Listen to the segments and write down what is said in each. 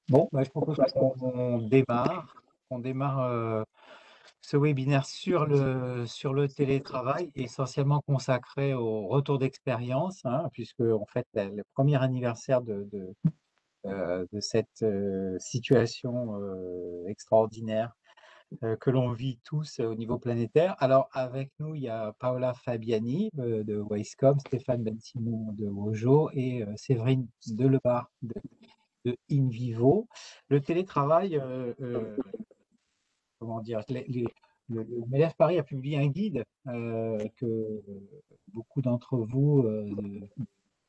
Bon, bah, je propose qu'on démarre ce webinaire sur le télétravail, essentiellement consacré au retour d'expérience, hein, puisque en fait, le premier anniversaire de cette situation extraordinaire que l'on vit tous au niveau planétaire. Alors, avec nous, il y a Paola Fabiani de Wacom, Stéphane Ben Simon de Wojo et Séverine Delebarre de In Vivo. Le télétravail, comment dire, le MEDEF Paris a publié un guide que beaucoup d'entre vous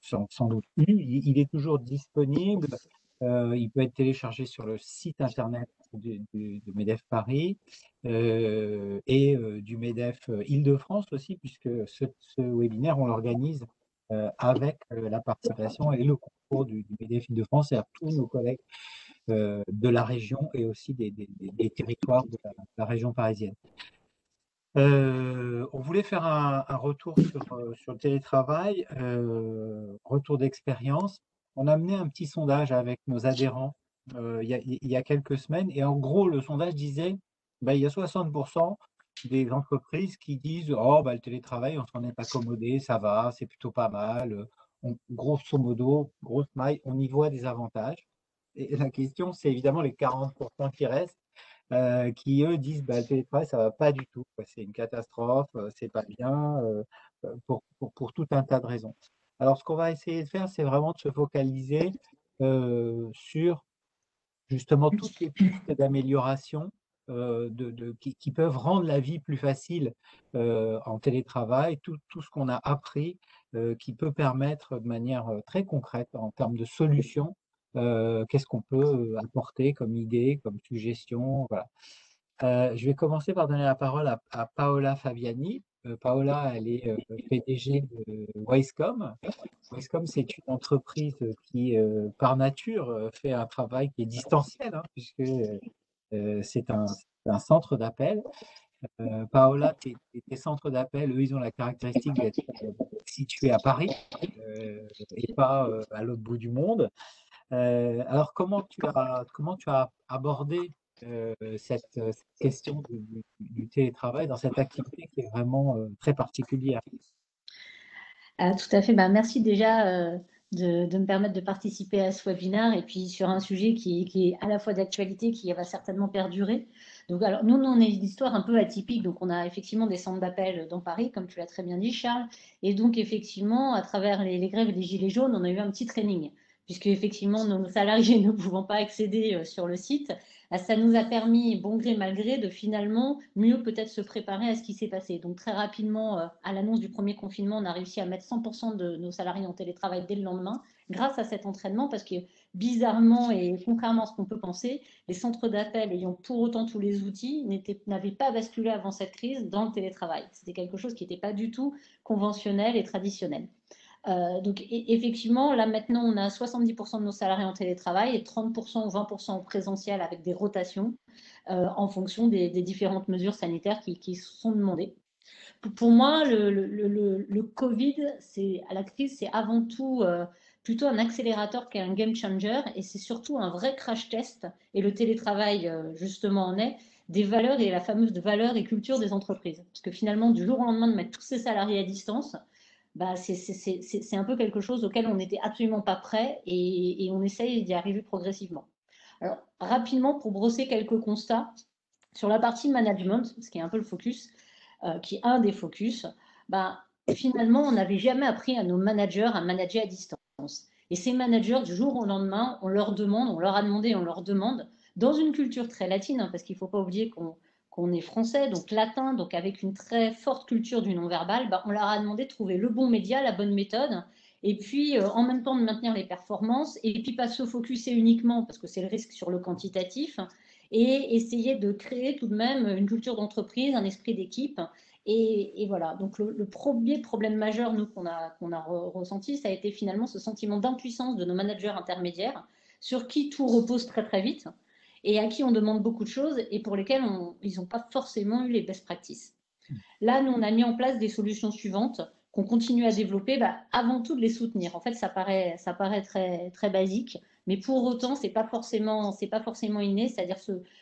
sans doute eu. Il est toujours disponible. Il peut être téléchargé sur le site internet du MEDEF Paris et du MEDEF Île-de-France aussi, puisque ce webinaire, on l'organise avec la participation et le concours du MEDEF Île-de-France et à tous nos collègues de la région et aussi des territoires de la région parisienne. On voulait faire un retour sur le télétravail, retour d'expérience. On a mené un petit sondage avec nos adhérents il y a quelques semaines et en gros, le sondage disait bah, il y a 60% des entreprises qui disent oh, bah, le télétravail, on s'en est accommodé, ça va, c'est plutôt pas mal. Grosso modo, grosse maille, on y voit des avantages. Et la question, c'est évidemment les 40% qui restent qui eux disent bah, le télétravail, ça va pas du tout, quoi. C'est une catastrophe, c'est pas bien, pour tout un tas de raisons. Alors, ce qu'on va essayer de faire, c'est vraiment de se focaliser sur justement toutes les pistes d'amélioration qui peuvent rendre la vie plus facile en télétravail, tout ce qu'on a appris qui peut permettre de manière très concrète en termes de solutions, qu'est-ce qu'on peut apporter comme idée, comme suggestion, voilà. Je vais commencer par donner la parole à Paola Fabiani. Paola, elle est PDG de Wisecom. Wisecom, c'est une entreprise qui, par nature, fait un travail qui est distanciel, hein, puisque c'est un centre d'appel. Paola, tes centres d'appel, eux, ils ont la caractéristique d'être situés à Paris et pas à l'autre bout du monde. Alors, comment tu as abordé cette question du télétravail dans cette activité qui est vraiment très particulière? Tout à fait. Bah, merci déjà de me permettre de participer à ce webinaire et puis sur un sujet qui est à la fois d'actualité, qui va certainement perdurer. Donc, alors, nous, on est une histoire un peu atypique. Donc, on a effectivement des centres d'appel dans Paris, comme tu l'as très bien dit, Charles. Et donc, effectivement, à travers les grèves et les gilets jaunes, on a eu un petit training, puisque effectivement, nos salariés ne pouvant pas accéder sur le site, ça nous a permis, bon gré mal gré, de finalement mieux peut-être se préparer à ce qui s'est passé. Donc très rapidement, à l'annonce du premier confinement, on a réussi à mettre 100% de nos salariés en télétravail dès le lendemain, grâce à cet entraînement, parce que bizarrement et contrairement à ce qu'on peut penser, les centres d'appel ayant pour autant tous les outils n'avaient pas basculé avant cette crise dans le télétravail. C'était quelque chose qui n'était pas du tout conventionnel et traditionnel. Donc effectivement, là maintenant, on a 70% de nos salariés en télétravail et 30% ou 20% en présentiel avec des rotations en fonction des différentes mesures sanitaires qui sont demandées. Pour moi, le Covid, à la crise, c'est avant tout plutôt un accélérateur qu'un game changer et c'est surtout un vrai crash test et le télétravail justement en est des valeurs et la fameuse valeur et culture des entreprises. Parce que finalement, du jour au lendemain, de mettre tous ces salariés à distance, bah, c'est un peu quelque chose auquel on n'était absolument pas prêt et on essaye d'y arriver progressivement. Alors, rapidement, pour brosser quelques constats, sur la partie management, ce qui est un peu le focus, qui est un des focus, bah, finalement, on n'avait jamais appris à nos managers à manager à distance. Et ces managers, du jour au lendemain, on leur demande, on leur a demandé, on leur demande, dans une culture très latine, hein, parce qu'il ne faut pas oublier qu'on est français, donc latin, donc avec une très forte culture du non-verbal, bah, on leur a demandé de trouver le bon média, la bonne méthode, et puis en même temps de maintenir les performances, et puis pas se focuser uniquement, parce que c'est le risque sur le quantitatif, et essayer de créer tout de même une culture d'entreprise, un esprit d'équipe. Et voilà, donc le premier problème majeur, nous, qu'on a ressenti, ça a été finalement ce sentiment d'impuissance de nos managers intermédiaires, sur qui tout repose très très vite, et à qui on demande beaucoup de choses, et pour lesquels ils n'ont pas forcément eu les best practices. Là, nous, on a mis en place des solutions suivantes qu'on continue à développer, bah, avant tout de les soutenir. En fait, ça paraît très, très basique, mais pour autant, c'est pas forcément inné, c'est-à-dire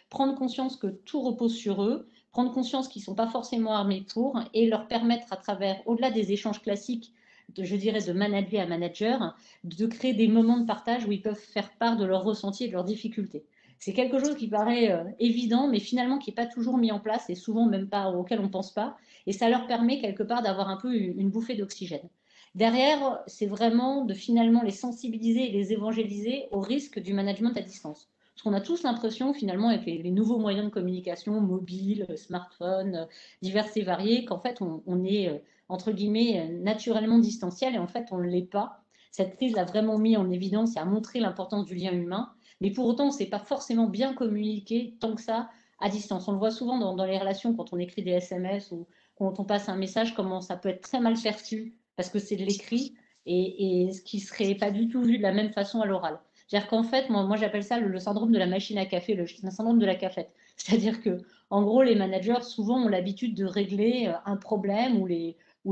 prendre conscience que tout repose sur eux, prendre conscience qu'ils ne sont pas forcément armés pour, et leur permettre à travers, au-delà des échanges classiques, je dirais de manager à manager, de créer des moments de partage où ils peuvent faire part de leurs ressentis et de leurs difficultés. C'est quelque chose qui paraît évident, mais finalement qui n'est pas toujours mis en place et souvent même pas auquel on ne pense pas. Et ça leur permet quelque part d'avoir un peu une bouffée d'oxygène. Derrière, c'est vraiment de finalement les sensibiliser et les évangéliser au risque du management à distance. Parce qu'on a tous l'impression, finalement, avec les nouveaux moyens de communication, mobiles, smartphones, divers et variés, qu'en fait, on est, entre guillemets, naturellement distanciel, et en fait, on ne l'est pas. Cette crise a vraiment mis en évidence et a montré l'importance du lien humain, mais pour autant, on ne sait pas forcément bien communiquer tant que ça à distance. On le voit souvent dans les relations, quand on écrit des SMS ou quand on passe un message, comment ça peut être très mal perçu, parce que c'est de l'écrit, et ce qui ne serait pas du tout vu de la même façon à l'oral. C'est-à-dire qu'en fait, moi j'appelle ça le syndrome de la machine à café, le syndrome de la cafette. C'est-à-dire que, en gros, les managers souvent ont l'habitude de régler un problème où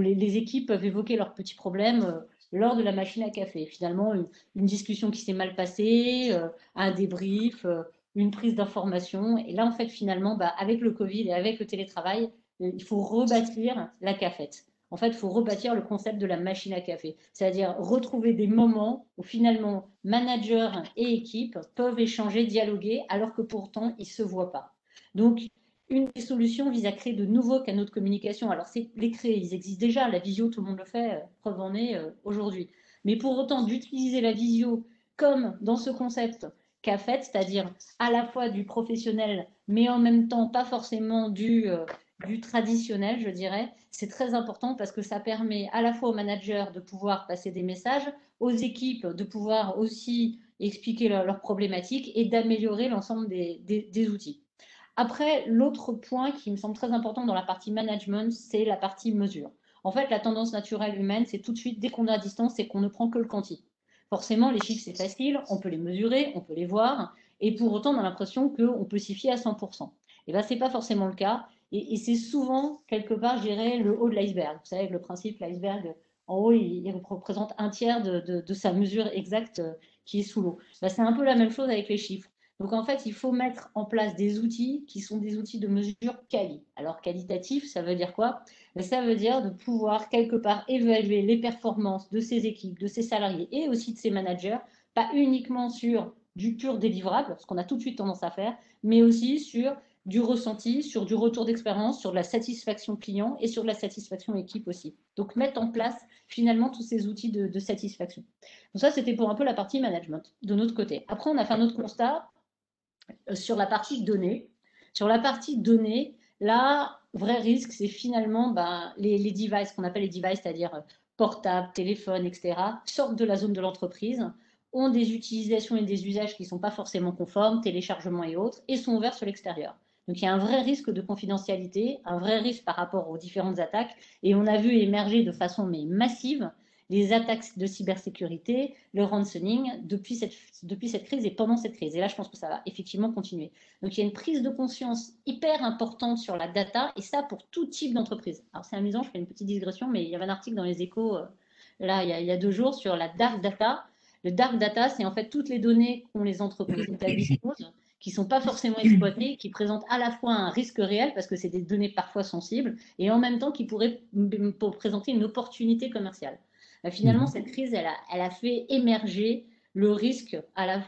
les équipes peuvent évoquer leurs petits problèmes lors de la machine à café. Finalement, une discussion qui s'est mal passée, un débrief, une prise d'information. Et là, en fait, finalement, bah, avec le Covid et avec le télétravail, il faut rebâtir la cafette. En fait, il faut rebâtir le concept de la machine à café, c'est-à-dire retrouver des moments où finalement manager et équipe peuvent échanger, dialoguer, alors que pourtant ils ne se voient pas. Donc, une des solutions vise à créer de nouveaux canaux de communication. Alors, c'est les créer, ils existent déjà, la visio, tout le monde le fait, preuve en est aujourd'hui. Mais pour autant, d'utiliser la visio comme dans ce concept qu'a fait, c'est-à-dire à la fois du professionnel, mais en même temps pas forcément du traditionnel, je dirais, c'est très important parce que ça permet à la fois aux managers de pouvoir passer des messages, aux équipes de pouvoir aussi expliquer leurs problématiques et d'améliorer l'ensemble des outils. Après, l'autre point qui me semble très important dans la partie management, c'est la partie mesure. En fait, la tendance naturelle humaine, c'est tout de suite, dès qu'on est à distance, c'est qu'on ne prend que le quanti. Forcément, les chiffres, c'est facile, on peut les mesurer, on peut les voir, et pour autant, on a l'impression qu'on peut s'y fier à 100%. Et bien, ce n'est pas forcément le cas, et c'est souvent, quelque part, je dirais, le haut de l'iceberg. Vous savez, avec le principe, l'iceberg, en haut, il représente un tiers de sa mesure exacte qui est sous l'eau. Ben, c'est un peu la même chose avec les chiffres. Donc en fait, il faut mettre en place des outils qui sont des outils de mesure quali. Alors qualitatif, ça veut dire quoi? Ça veut dire de pouvoir quelque part évaluer les performances de ses équipes, de ses salariés et aussi de ses managers, pas uniquement sur du pur délivrable, ce qu'on a tout de suite tendance à faire, mais aussi sur du ressenti, sur du retour d'expérience, sur de la satisfaction client et sur de la satisfaction équipe aussi. Donc mettre en place finalement tous ces outils de satisfaction. Donc ça, c'était pour un peu la partie management de notre côté. Après, on a fait un autre constat sur la partie données. Sur la partie données, là, vrai risque, c'est finalement les devices, qu'on appelle les devices, c'est-à-dire portables, téléphones, etc., sortent de la zone de l'entreprise, ont des utilisations et des usages qui ne sont pas forcément conformes, téléchargements et autres, et sont ouverts sur l'extérieur. Donc il y a un vrai risque de confidentialité, un vrai risque par rapport aux différentes attaques, et on a vu émerger de façon massive les attaques de cybersécurité, le ransoming depuis cette crise et pendant cette crise. Et là, je pense que ça va effectivement continuer. Donc, il y a une prise de conscience hyper importante sur la data, et ça pour tout type d'entreprise. Alors, c'est amusant, je fais une petite digression, mais il y avait un article dans les Échos, là, il y a 2 jours, sur la dark data. Le dark data, c'est en fait toutes les données qu'ont les entreprises disposent, qui ne sont pas forcément exploitées, qui présentent à la fois un risque réel, parce que c'est des données parfois sensibles, et en même temps qui pourraient présenter une opportunité commerciale. Finalement, Mhm. cette crise, elle a fait émerger le risque à la,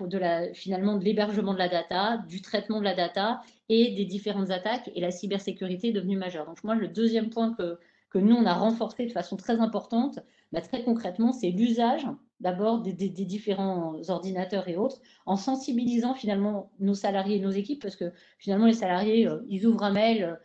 finalement de l'hébergement de la data, du traitement de la data et des différentes attaques, et la cybersécurité est devenue majeure. Donc moi, le deuxième point que nous, on a renforcé de façon très importante, très concrètement, c'est l'usage d'abord des différents ordinateurs et autres, en sensibilisant finalement nos salariés et nos équipes, parce que finalement, les salariés, ils ouvrent un mail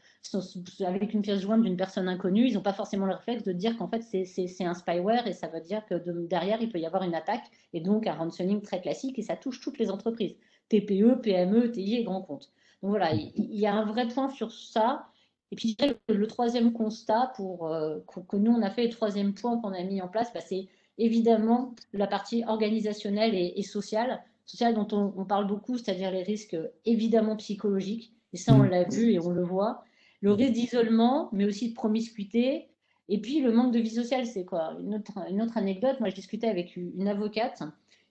avec une pièce jointe d'une personne inconnue, ils n'ont pas forcément le réflexe de dire qu'en fait c'est un spyware, et ça veut dire que derrière il peut y avoir une attaque et donc un ransoming très classique, et ça touche toutes les entreprises, TPE, PME, TI et grands comptes. Donc voilà, il y a un vrai point sur ça. Et puis le troisième constat que nous on a fait, le troisième point qu'on a mis en place, c'est évidemment la partie organisationnelle et sociale dont on parle beaucoup, c'est-à-dire les risques évidemment psychologiques. Et ça, on Mhm. l'a vu et on le voit. Le risque d'isolement, mais aussi de promiscuité, Et puis le manque de vie sociale, c'est quoi? Une autre anecdote, moi je discutais avec une avocate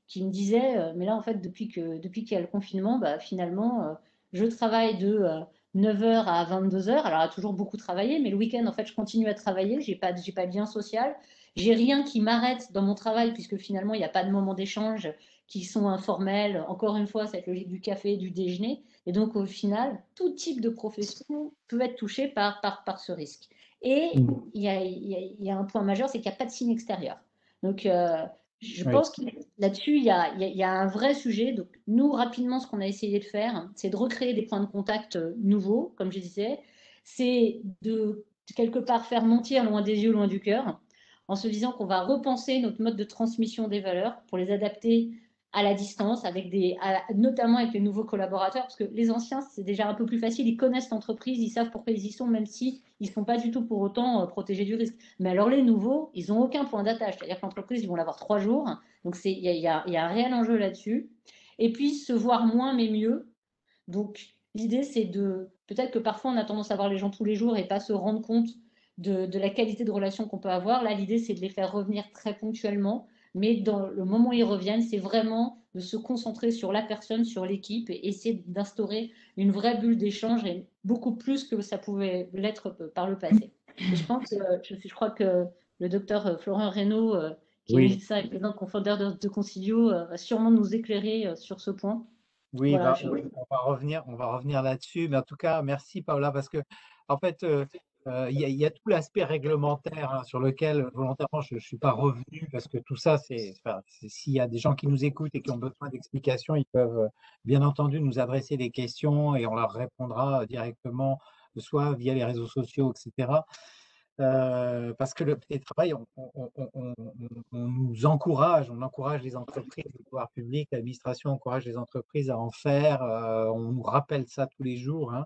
qui me disait, mais là en fait depuis qu'il y a le confinement, bah, finalement je travaille de 9 heures à 22 heures. Alors elle a toujours beaucoup travaillé, mais le week-end en fait je continue à travailler, j'ai pas de lien social, j'ai rien qui m'arrête dans mon travail puisque finalement il n'y a pas de moment d'échange qui sont informels. Encore une fois, cette logique du café, du déjeuner. Et donc, au final, tout type de profession peut être touché par ce risque. Et il y a un point majeur, c'est qu'il n'y a pas de signe extérieur. Donc, je Oui. pense que là-dessus, il y a un vrai sujet. Donc, nous, rapidement, ce qu'on a essayé de faire, c'est de recréer des points de contact nouveaux, comme je disais. C'est de, quelque part, faire mentir loin des yeux, loin du cœur, en se disant qu'on va repenser notre mode de transmission des valeurs pour les adapter à la distance, notamment avec les nouveaux collaborateurs, parce que les anciens, c'est déjà un peu plus facile, ils connaissent l'entreprise, ils savent pourquoi ils y sont, même si ils ne sont pas du tout pour autant protégés du risque. Mais alors les nouveaux, ils n'ont aucun point d'attache, c'est-à-dire que l'entreprise, ils vont l'avoir 3 jours, donc il y a un réel enjeu là-dessus. Et puis se voir moins mais mieux. Donc l'idée, c'est peut-être que parfois on a tendance à voir les gens tous les jours et pas se rendre compte de la qualité de relation qu'on peut avoir. Là, l'idée, c'est de les faire revenir très ponctuellement, mais dans le moment où ils reviennent, c'est vraiment de se concentrer sur la personne, sur l'équipe et essayer d'instaurer une vraie bulle d'échange et beaucoup plus que ça pouvait l'être par le passé. Et je crois que le docteur Florent Reynaud, qui est Oui, médecin et président confondeur de Concilio, va sûrement nous éclairer sur ce point. oui, Voilà, on va revenir là-dessus. Mais en tout cas, merci Paola, parce que en fait, il y a tout l'aspect réglementaire, hein, sur lequel volontairement je ne suis pas revenu, parce que tout ça, s'il y a des gens qui nous écoutent et qui ont besoin d'explications, ils peuvent bien entendu nous adresser des questions et on leur répondra directement, soit via les réseaux sociaux, etc. Parce que le télétravail, on nous encourage, on encourage les entreprises, le pouvoir public, l'administration encourage les entreprises à en faire. On nous rappelle ça tous les jours, hein.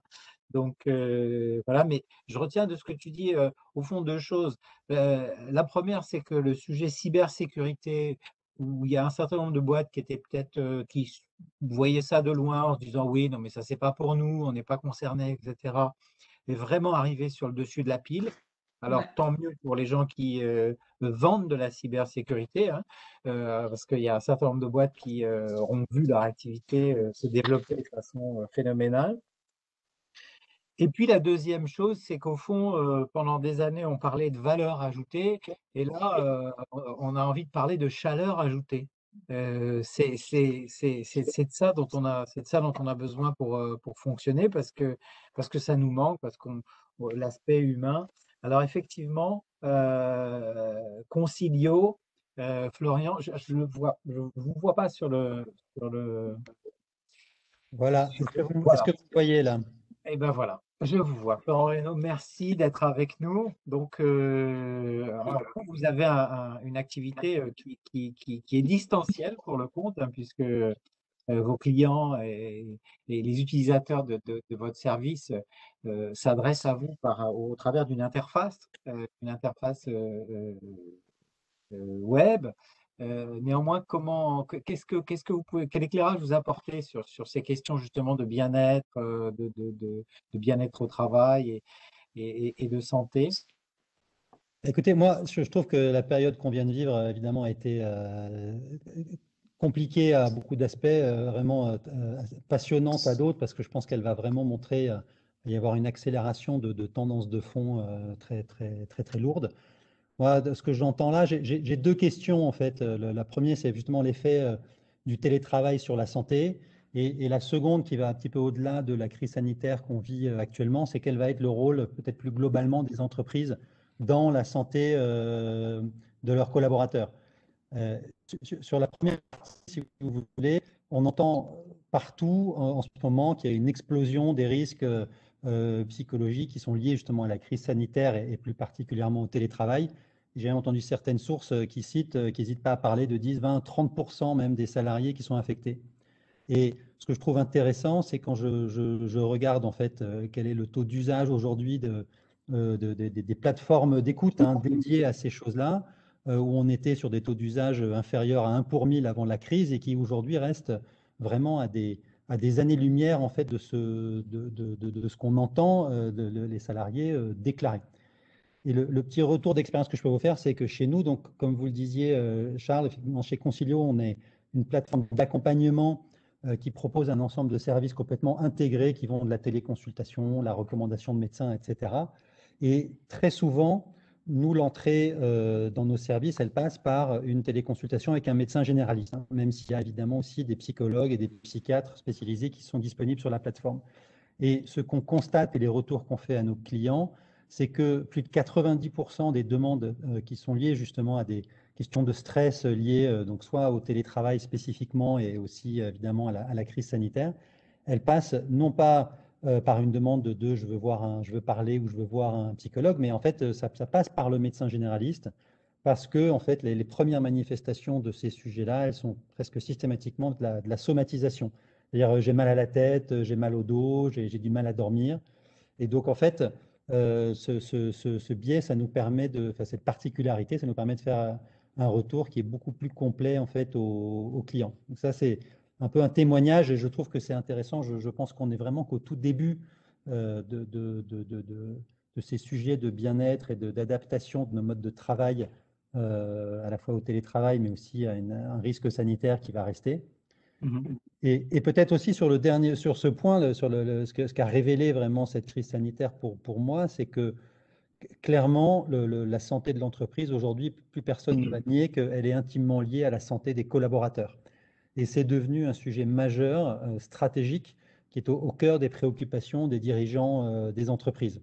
Donc voilà, mais je retiens de ce que tu dis, au fond, deux choses. La première, c'est que le sujet cybersécurité, où il y a un certain nombre de boîtes qui étaient peut-être qui voyaient ça de loin en se disant oui, non, mais ça c'est pas pour nous, on n'est pas concernés, etc., est vraiment arrivé sur le dessus de la pile. Alors, ouais. tant mieux pour les gens qui vendent de la cybersécurité, hein, parce qu'il y a un certain nombre de boîtes qui ont vu leur activité se développer de façon phénoménale. Et puis la deuxième chose, c'est qu'au fond, pendant des années, on parlait de valeur ajoutée, et là, on a envie de parler de chaleur ajoutée. C'est de ça dont c'est de ça dont on a besoin pour fonctionner, parce que ça nous manque, parce qu'on l'aspect humain. Alors effectivement, Concilio, Florian, je le vois, je vous vois pas sur le. Voilà. Est-ce Voilà. que vous voyez là? Et ben voilà, je vous vois. Florent Reynaud, merci d'être avec nous. Donc, alors, vous avez une activité qui est distancielle pour le compte, hein, puisque vos clients et les utilisateurs de votre service s'adressent à vous au travers une interface web. Néanmoins, qu'est-ce que vous pouvez, quel éclairage vous apportez sur ces questions justement de bien-être, de bien-être au travail et de santé? Écoutez, moi, je trouve que la période qu'on vient de vivre, évidemment, a été compliquée à beaucoup d'aspects, vraiment passionnante à d'autres, parce que je pense qu'elle va vraiment montrer il va y avoir une accélération de tendances de fond très, très, très, très lourdes. Moi, de ce que j'entends là, j'ai deux questions en fait. La première, c'est justement l'effet du télétravail sur la santé. Et la seconde, qui va un petit peu au-delà de la crise sanitaire qu'on vit actuellement, c'est quel va être le rôle peut-être plus globalement des entreprises dans la santé de leurs collaborateurs. Euh, sur la première partie, si vous voulez, on entend partout en ce moment qu'il y a une explosion des risques psychologiques qui sont liés justement à la crise sanitaire et plus particulièrement au télétravail. J'ai entendu certaines sources qui citent, qui n'hésitent pas à parler de 10, 20, 30% même des salariés qui sont affectés. Et ce que je trouve intéressant, c'est quand je regarde en fait quel est le taux d'usage aujourd'hui des plateformes d'écoute dédiées à ces choses-là, où on était sur des taux d'usage inférieurs à 1 pour 1000 avant la crise et qui aujourd'hui restent vraiment à des années-lumière en fait de ce qu'on entend les salariés déclarer. Et le petit retour d'expérience que je peux vous faire, c'est que chez nous, donc, comme vous le disiez, Charles, effectivement, chez Concilio, on est une plateforme d'accompagnement qui propose un ensemble de services complètement intégrés qui vont de la téléconsultation, la recommandation de médecins, etc. Et très souvent, nous, l'entrée dans nos services, elle passe par une téléconsultation avec un médecin généraliste, hein, même s'il y a évidemment aussi des psychologues et des psychiatres spécialisés qui sont disponibles sur la plateforme. Et ce qu'on constate et les retours qu'on fait à nos clients, c'est que plus de 90% des demandes qui sont liées justement à des questions de stress liées donc soit au télétravail spécifiquement et aussi évidemment à la crise sanitaire, elles passent non pas par une demande de je veux parler ou je veux voir un psychologue, mais en fait ça passe par le médecin généraliste parce que en fait les premières manifestations de ces sujets-là, elles sont presque systématiquement de la somatisation. C'est-à-dire, j'ai mal à la tête, j'ai mal au dos, j'ai du mal à dormir. Et donc, en fait, ce biais, ça nous permet enfin, cette particularité, ça nous permet de faire un retour qui est beaucoup plus complet, en fait, aux clients. Donc ça, c'est un peu un témoignage et je trouve que c'est intéressant. Je pense qu'on est vraiment qu'au tout début de ces sujets de bien-être et d'adaptation de nos modes de travail, à la fois au télétravail, mais aussi à un risque sanitaire qui va rester. Mhm. Et peut-être aussi sur sur ce point, ce qu'a révélé vraiment cette crise sanitaire pour moi, c'est que clairement, la santé de l'entreprise, aujourd'hui, plus personne ne va nier qu'elle est intimement liée à la santé des collaborateurs. Et c'est devenu un sujet majeur, stratégique, qui est au cœur des préoccupations des dirigeants des entreprises.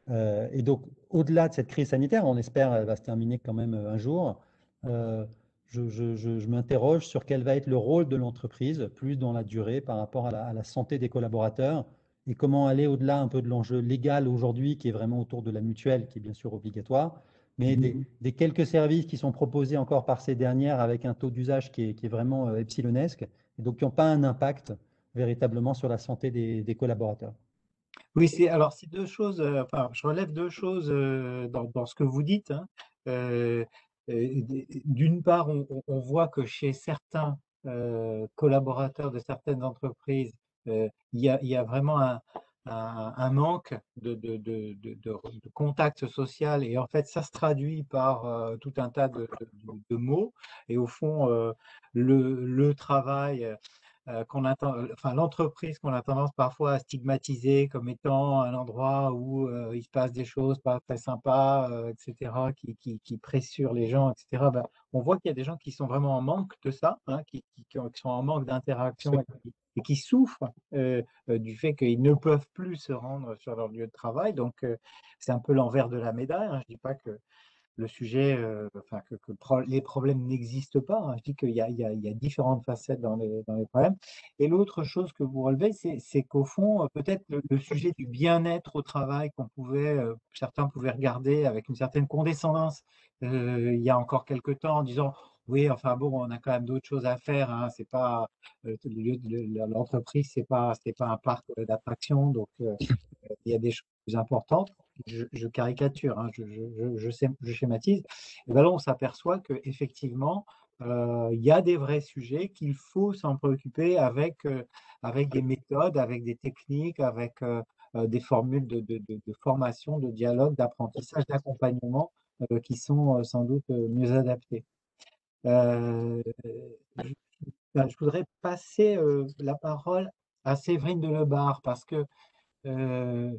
Et donc, au-delà de cette crise sanitaire, on espère qu'elle va se terminer quand même un jour, euh, je m'interroge sur quel va être le rôle de l'entreprise, plus dans la durée par rapport à la santé des collaborateurs, et comment aller au-delà un peu de l'enjeu légal aujourd'hui, qui est vraiment autour de la mutuelle, qui est bien sûr obligatoire, mais des quelques services qui sont proposés encore par ces dernières avec un taux d'usage qui est vraiment epsilonesque, et donc qui n'ont pas un impact véritablement sur la santé des collaborateurs. Oui, alors c'est deux choses, enfin, je relève deux choses dans ce que vous dites, hein. Euh, D'une part, on voit que chez certains collaborateurs de certaines entreprises, il y a vraiment un manque de contact social et en fait, ça se traduit par tout un tas de mots et au fond, le travail enfin l'entreprise qu'on a tendance parfois à stigmatiser comme étant un endroit où il se passe des choses pas très sympas, etc., qui pressurent les gens, etc. Ben, on voit qu'il y a des gens qui sont vraiment en manque de ça, hein, qui sont en manque d'interaction et qui souffrent du fait qu'ils ne peuvent plus se rendre sur leur lieu de travail. Donc, c'est un peu l'envers de la médaille, hein. Je ne dis pas que le sujet, enfin les problèmes n'existent pas, hein. Je dis qu'il y a différentes facettes dans les problèmes. Et l'autre chose que vous relevez, c'est qu'au fond, peut-être le sujet du bien-être au travail certains pouvaient regarder avec une certaine condescendance il y a encore quelque temps en disant oui, enfin bon, on a quand même d'autres choses à faire, hein. C'est pas l'entreprise, c'est pas un parc d'attractions, donc il y a des choses plus importantes. Je caricature, hein, je schématise. Et ben là, on s'aperçoit qu'effectivement, il y a des vrais sujets qu'il faut s'en préoccuper avec des méthodes, avec des techniques, avec des formules de formation, de dialogue, d'apprentissage, d'accompagnement qui sont sans doute mieux adaptées. Euh, je, je voudrais passer la parole à Séverine Delebarre parce que euh,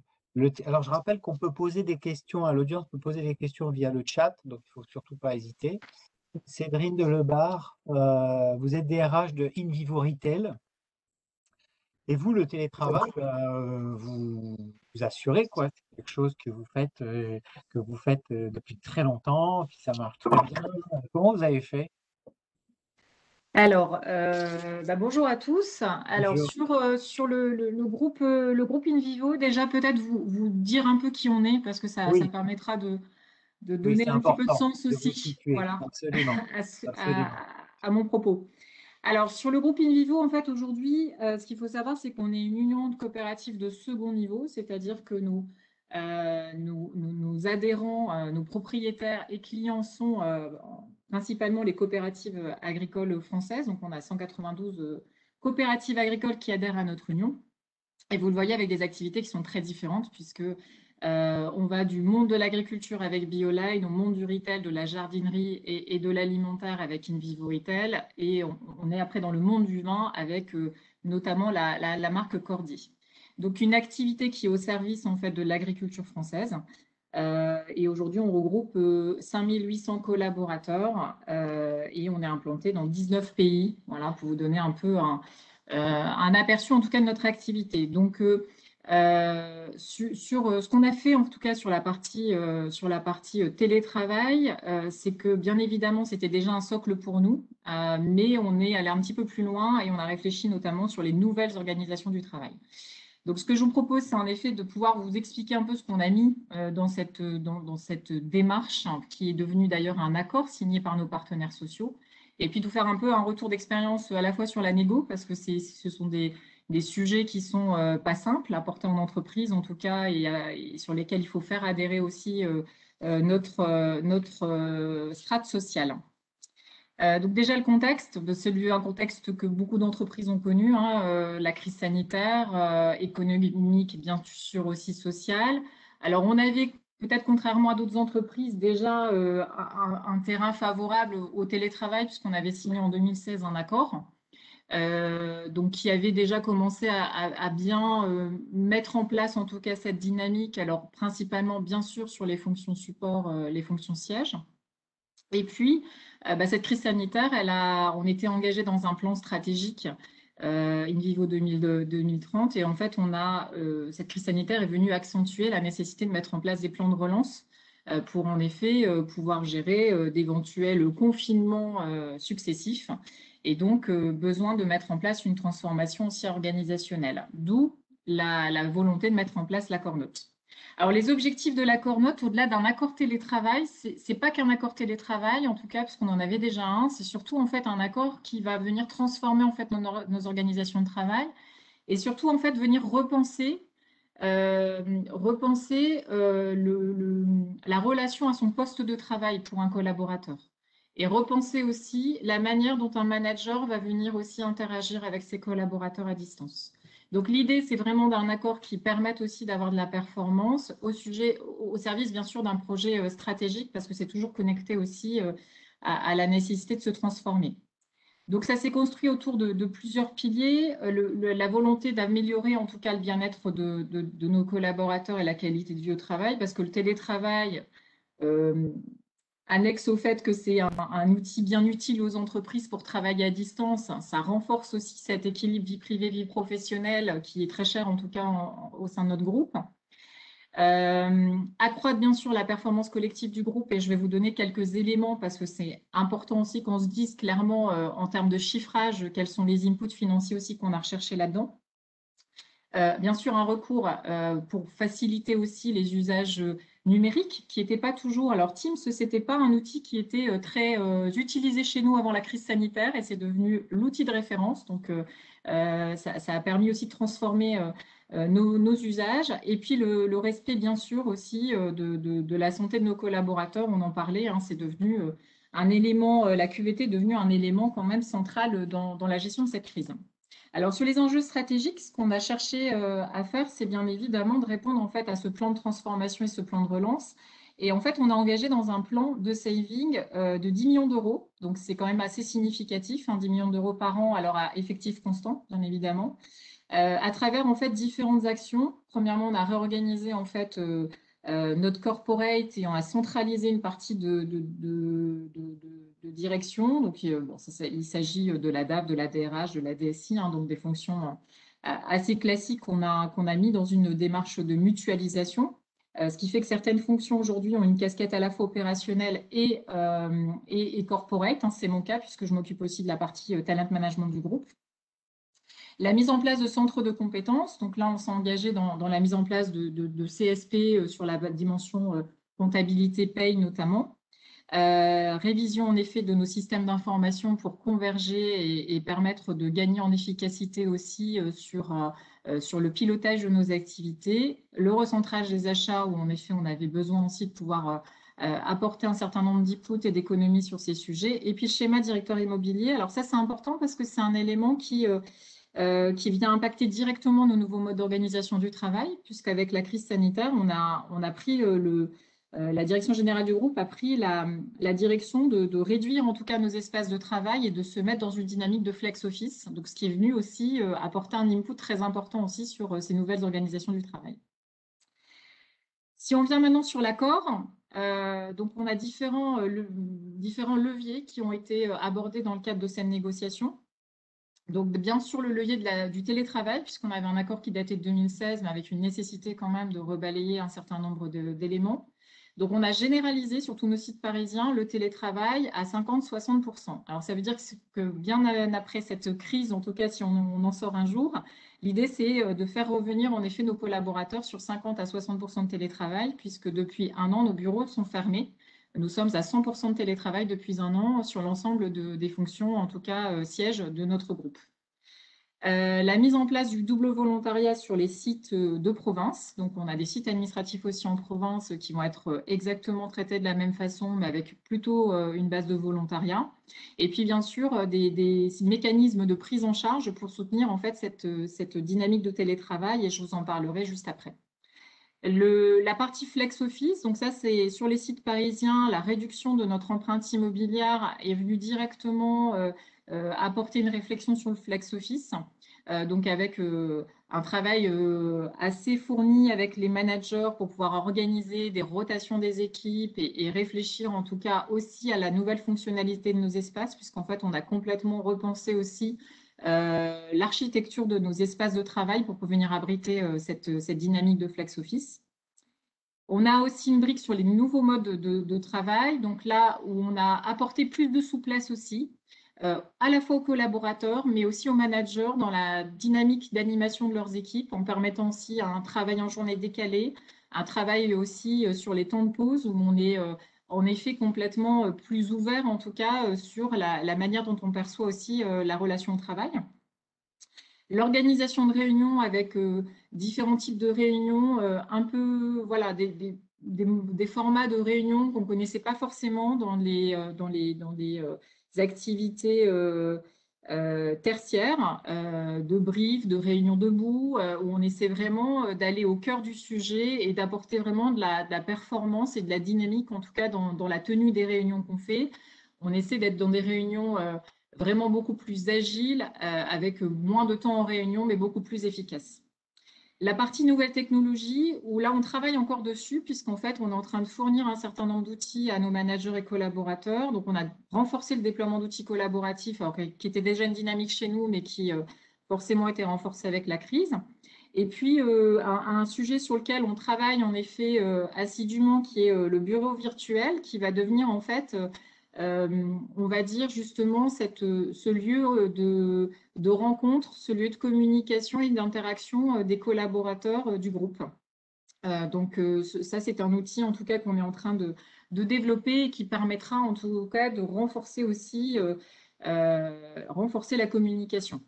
alors, je rappelle qu'on peut poser des questions à l'audience, peut poser des questions via le chat, donc il ne faut surtout pas hésiter. Séverine Delebarre, vous êtes DRH de InVivo Retail. Et vous, le télétravail, vous assurez quoi? C'est quelque chose que vous faites depuis très longtemps, puis ça marche très bien. Comment vous avez fait? Alors, bonjour à tous. Alors, Bonjour. sur le groupe InVivo, déjà peut-être vous dire un peu qui on est, parce que ça Oui, permettra de oui, donner c'est un petit peu de important sens de vous aussi, situer. voilà, Absolument, à, ce- absolument. à mon propos. Alors, sur le groupe InVivo, en fait, aujourd'hui, ce qu'il faut savoir, c'est qu'on est une union de coopératives de second niveau, c'est-à-dire que nos adhérents, nos propriétaires et clients sont principalement les coopératives agricoles françaises. Donc, on a 192 coopératives agricoles qui adhèrent à notre union. Et vous le voyez avec des activités qui sont très différentes, puisque On va du monde de l'agriculture avec BioLine au monde du retail, de la jardinerie et de l'alimentaire avec InVivo Retail. Et on est après dans le monde du vin avec notamment la marque Cordy. Donc une activité qui est au service en fait de l'agriculture française. Et aujourd'hui, on regroupe 5800 collaborateurs et on est implanté dans 19 pays. Voilà, pour vous donner un peu un aperçu en tout cas de notre activité. Donc sur ce qu'on a fait en tout cas sur la partie télétravail, c'est que bien évidemment c'était déjà un socle pour nous, mais on est allé un petit peu plus loin et on a réfléchi notamment sur les nouvelles organisations du travail. Donc ce que je vous propose, c'est en effet de pouvoir vous expliquer un peu ce qu'on a mis dans cette démarche, hein, qui est devenue d'ailleurs un accord signé par nos partenaires sociaux, et puis de vous faire un peu un retour d'expérience à la fois sur la négo, parce que ce sont des sujets qui sont pas simples à porter en entreprise en tout cas, et sur lesquels il faut faire adhérer aussi notre strate sociale. Donc déjà le contexte, c'est un contexte que beaucoup d'entreprises ont connu, hein, la crise sanitaire, économique, bien sûr aussi sociale. Alors on avait peut-être contrairement à d'autres entreprises déjà un terrain favorable au télétravail puisqu'on avait signé en 2016 un accord. Donc qui avait déjà commencé à bien mettre en place en tout cas cette dynamique, alors principalement bien sûr sur les fonctions support, les fonctions sièges. Et puis, cette crise sanitaire, on était engagé dans un plan stratégique InVivo 2030. Et en fait, cette crise sanitaire est venue accentuer la nécessité de mettre en place des plans de relance pour en effet pouvoir gérer d'éventuels confinements successifs. Et donc, besoin de mettre en place une transformation aussi organisationnelle. D'où la volonté de mettre en place l'accord NOTE. Alors, les objectifs de l'accord NOTE, au-delà d'un accord télétravail, c'est pas qu'un accord télétravail, en tout cas, parce qu'on en avait déjà un, c'est surtout en fait un accord qui va venir transformer en fait nos organisations de travail et surtout en fait venir repenser la relation à son poste de travail pour un collaborateur et repenser aussi la manière dont un manager va venir aussi interagir avec ses collaborateurs à distance. Donc l'idée, c'est vraiment d'un accord qui permette aussi d'avoir de la performance au service bien sûr d'un projet stratégique parce que c'est toujours connecté aussi à la nécessité de se transformer. Donc ça s'est construit autour de plusieurs piliers, la volonté d'améliorer en tout cas le bien-être de nos collaborateurs et la qualité de vie au travail parce que le télétravail annexe au fait que c'est un outil bien utile aux entreprises pour travailler à distance. Ça renforce aussi cet équilibre vie privée, vie professionnelle qui est très cher en tout cas au sein de notre groupe. Accroître bien sûr la performance collective du groupe et je vais vous donner quelques éléments parce que c'est important aussi qu'on se dise clairement en termes de chiffrage quels sont les inputs financiers aussi qu'on a recherchés là-dedans. Bien sûr, un recours pour faciliter aussi les usages numériques qui n'étaient pas toujours. Alors, Teams, ce n'était pas un outil qui était très utilisé chez nous avant la crise sanitaire et c'est devenu l'outil de référence. Donc, ça a permis aussi de transformer nos usages. Et puis, le respect, bien sûr, aussi de la santé de nos collaborateurs. On en parlait, hein, c'est devenu un élément, la QVT est devenue un élément quand même central dans la gestion de cette crise. Alors, sur les enjeux stratégiques, ce qu'on a cherché à faire, c'est bien évidemment de répondre en fait à ce plan de transformation et ce plan de relance. Et en fait, on a engagé dans un plan de saving de 10 millions d'euros. Donc, c'est quand même assez significatif, hein, 10 millions d'euros par an, alors à effectif constant, bien évidemment, à travers en fait différentes actions. Premièrement, on a réorganisé en fait notre corporate et on a centralisé une partie de direction. Donc, bon, il s'agit de la DAF, de la DRH, de la DSI, hein, donc des fonctions assez classiques qu'on a mis dans une démarche de mutualisation. Ce qui fait que certaines fonctions aujourd'hui ont une casquette à la fois opérationnelle et corporate. Hein, c'est mon cas puisque je m'occupe aussi de la partie talent management du groupe. La mise en place de centres de compétences. Donc là, on s'est engagé dans la mise en place de CSP sur la dimension comptabilité paye notamment. Révision en effet de nos systèmes d'information pour converger et permettre de gagner en efficacité aussi sur le pilotage de nos activités. Le recentrage des achats où en effet on avait besoin aussi de pouvoir apporter un certain nombre d'inputs et d'économies sur ces sujets. Et puis le schéma directeur immobilier. Alors ça c'est important parce que c'est un élément qui qui vient impacter directement nos nouveaux modes d'organisation du travail, puisqu'avec la crise sanitaire, on a pris la direction générale du groupe a pris la direction de réduire en tout cas nos espaces de travail et de se mettre dans une dynamique de flex office, donc ce qui est venu aussi apporter un input très important aussi sur ces nouvelles organisations du travail. Si on vient maintenant sur l'accord, donc on a différents leviers qui ont été abordés dans le cadre de cette négociation. Donc, bien sûr, le levier du télétravail, puisqu'on avait un accord qui datait de 2016, mais avec une nécessité quand même de rebalayer un certain nombre d'éléments. Donc, on a généralisé sur tous nos sites parisiens le télétravail à 50-60%. Alors, ça veut dire que bien après cette crise, en tout cas, si on en sort un jour, l'idée, c'est de faire revenir en effet nos collaborateurs sur 50 à 60% de télétravail, puisque depuis un an, nos bureaux sont fermés. Nous sommes à 100% de télétravail depuis un an sur l'ensemble des fonctions, en tout cas sièges de notre groupe. La mise en place du double volontariat sur les sites de province. Donc, on a des sites administratifs aussi en province qui vont être exactement traités de la même façon, mais avec plutôt une base de volontariat. Et puis, bien sûr, des mécanismes de prise en charge pour soutenir en fait cette dynamique de télétravail, et je vous en parlerai juste après. La partie flex office, donc ça c'est sur les sites parisiens, la réduction de notre empreinte immobilière est venue directement apporter une réflexion sur le flex office, donc avec un travail assez fourni avec les managers pour pouvoir organiser des rotations des équipes et réfléchir en tout cas aussi à la nouvelle fonctionnalité de nos espaces, puisqu'en fait on a complètement repensé aussi l'architecture de nos espaces de travail pour venir abriter cette dynamique de flex office. On a aussi une brique sur les nouveaux modes de travail, donc là où on a apporté plus de souplesse aussi, à la fois aux collaborateurs, mais aussi aux managers dans la dynamique d'animation de leurs équipes, en permettant aussi un travail en journée décalée, un travail aussi sur les temps de pause où on est en effet complètement plus ouvert, en tout cas, sur la manière dont on perçoit aussi la relation au travail. L'organisation de réunions avec différents types de réunions, un peu, voilà, des formats de réunions qu'on ne connaissait pas forcément dans les activités tertiaires, de briefs, de réunions debout, où on essaie vraiment d'aller au cœur du sujet et d'apporter vraiment de la performance et de la dynamique, en tout cas dans la tenue des réunions qu'on fait. On essaie d'être dans des réunions vraiment beaucoup plus agiles, avec moins de temps en réunion, mais beaucoup plus efficaces. La partie nouvelles technologies, où là, on travaille encore dessus, puisqu'en fait, on est en train de fournir un certain nombre d'outils à nos managers et collaborateurs. Donc, on a renforcé le déploiement d'outils collaboratifs, alors, qui était déjà une dynamique chez nous, mais qui forcément a été renforcée avec la crise. Et puis, un sujet sur lequel on travaille en effet assidûment, qui est le bureau virtuel, qui va devenir en fait, on va dire justement, ce lieu de rencontre, ce lieu de communication et d'interaction des collaborateurs du groupe. Donc, ça, c'est un outil en tout cas qu'on est en train de développer et qui permettra en tout cas de renforcer aussi renforcer la communication.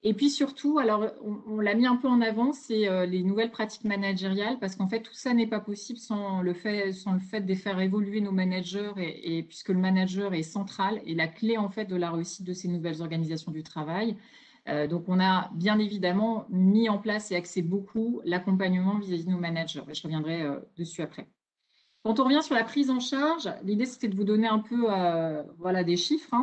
Et puis surtout, alors on l'a mis un peu en avant, c'est les nouvelles pratiques managériales, parce qu'en fait, tout ça n'est pas possible sans le fait de faire évoluer nos managers, et puisque le manager est central et la clé en fait de la réussite de ces nouvelles organisations du travail. Donc, on a bien évidemment mis en place et axé beaucoup l'accompagnement vis-à-vis de nos managers. Je reviendrai dessus après. Quand on revient sur la prise en charge, l'idée, c'était de vous donner un peu voilà, des chiffres.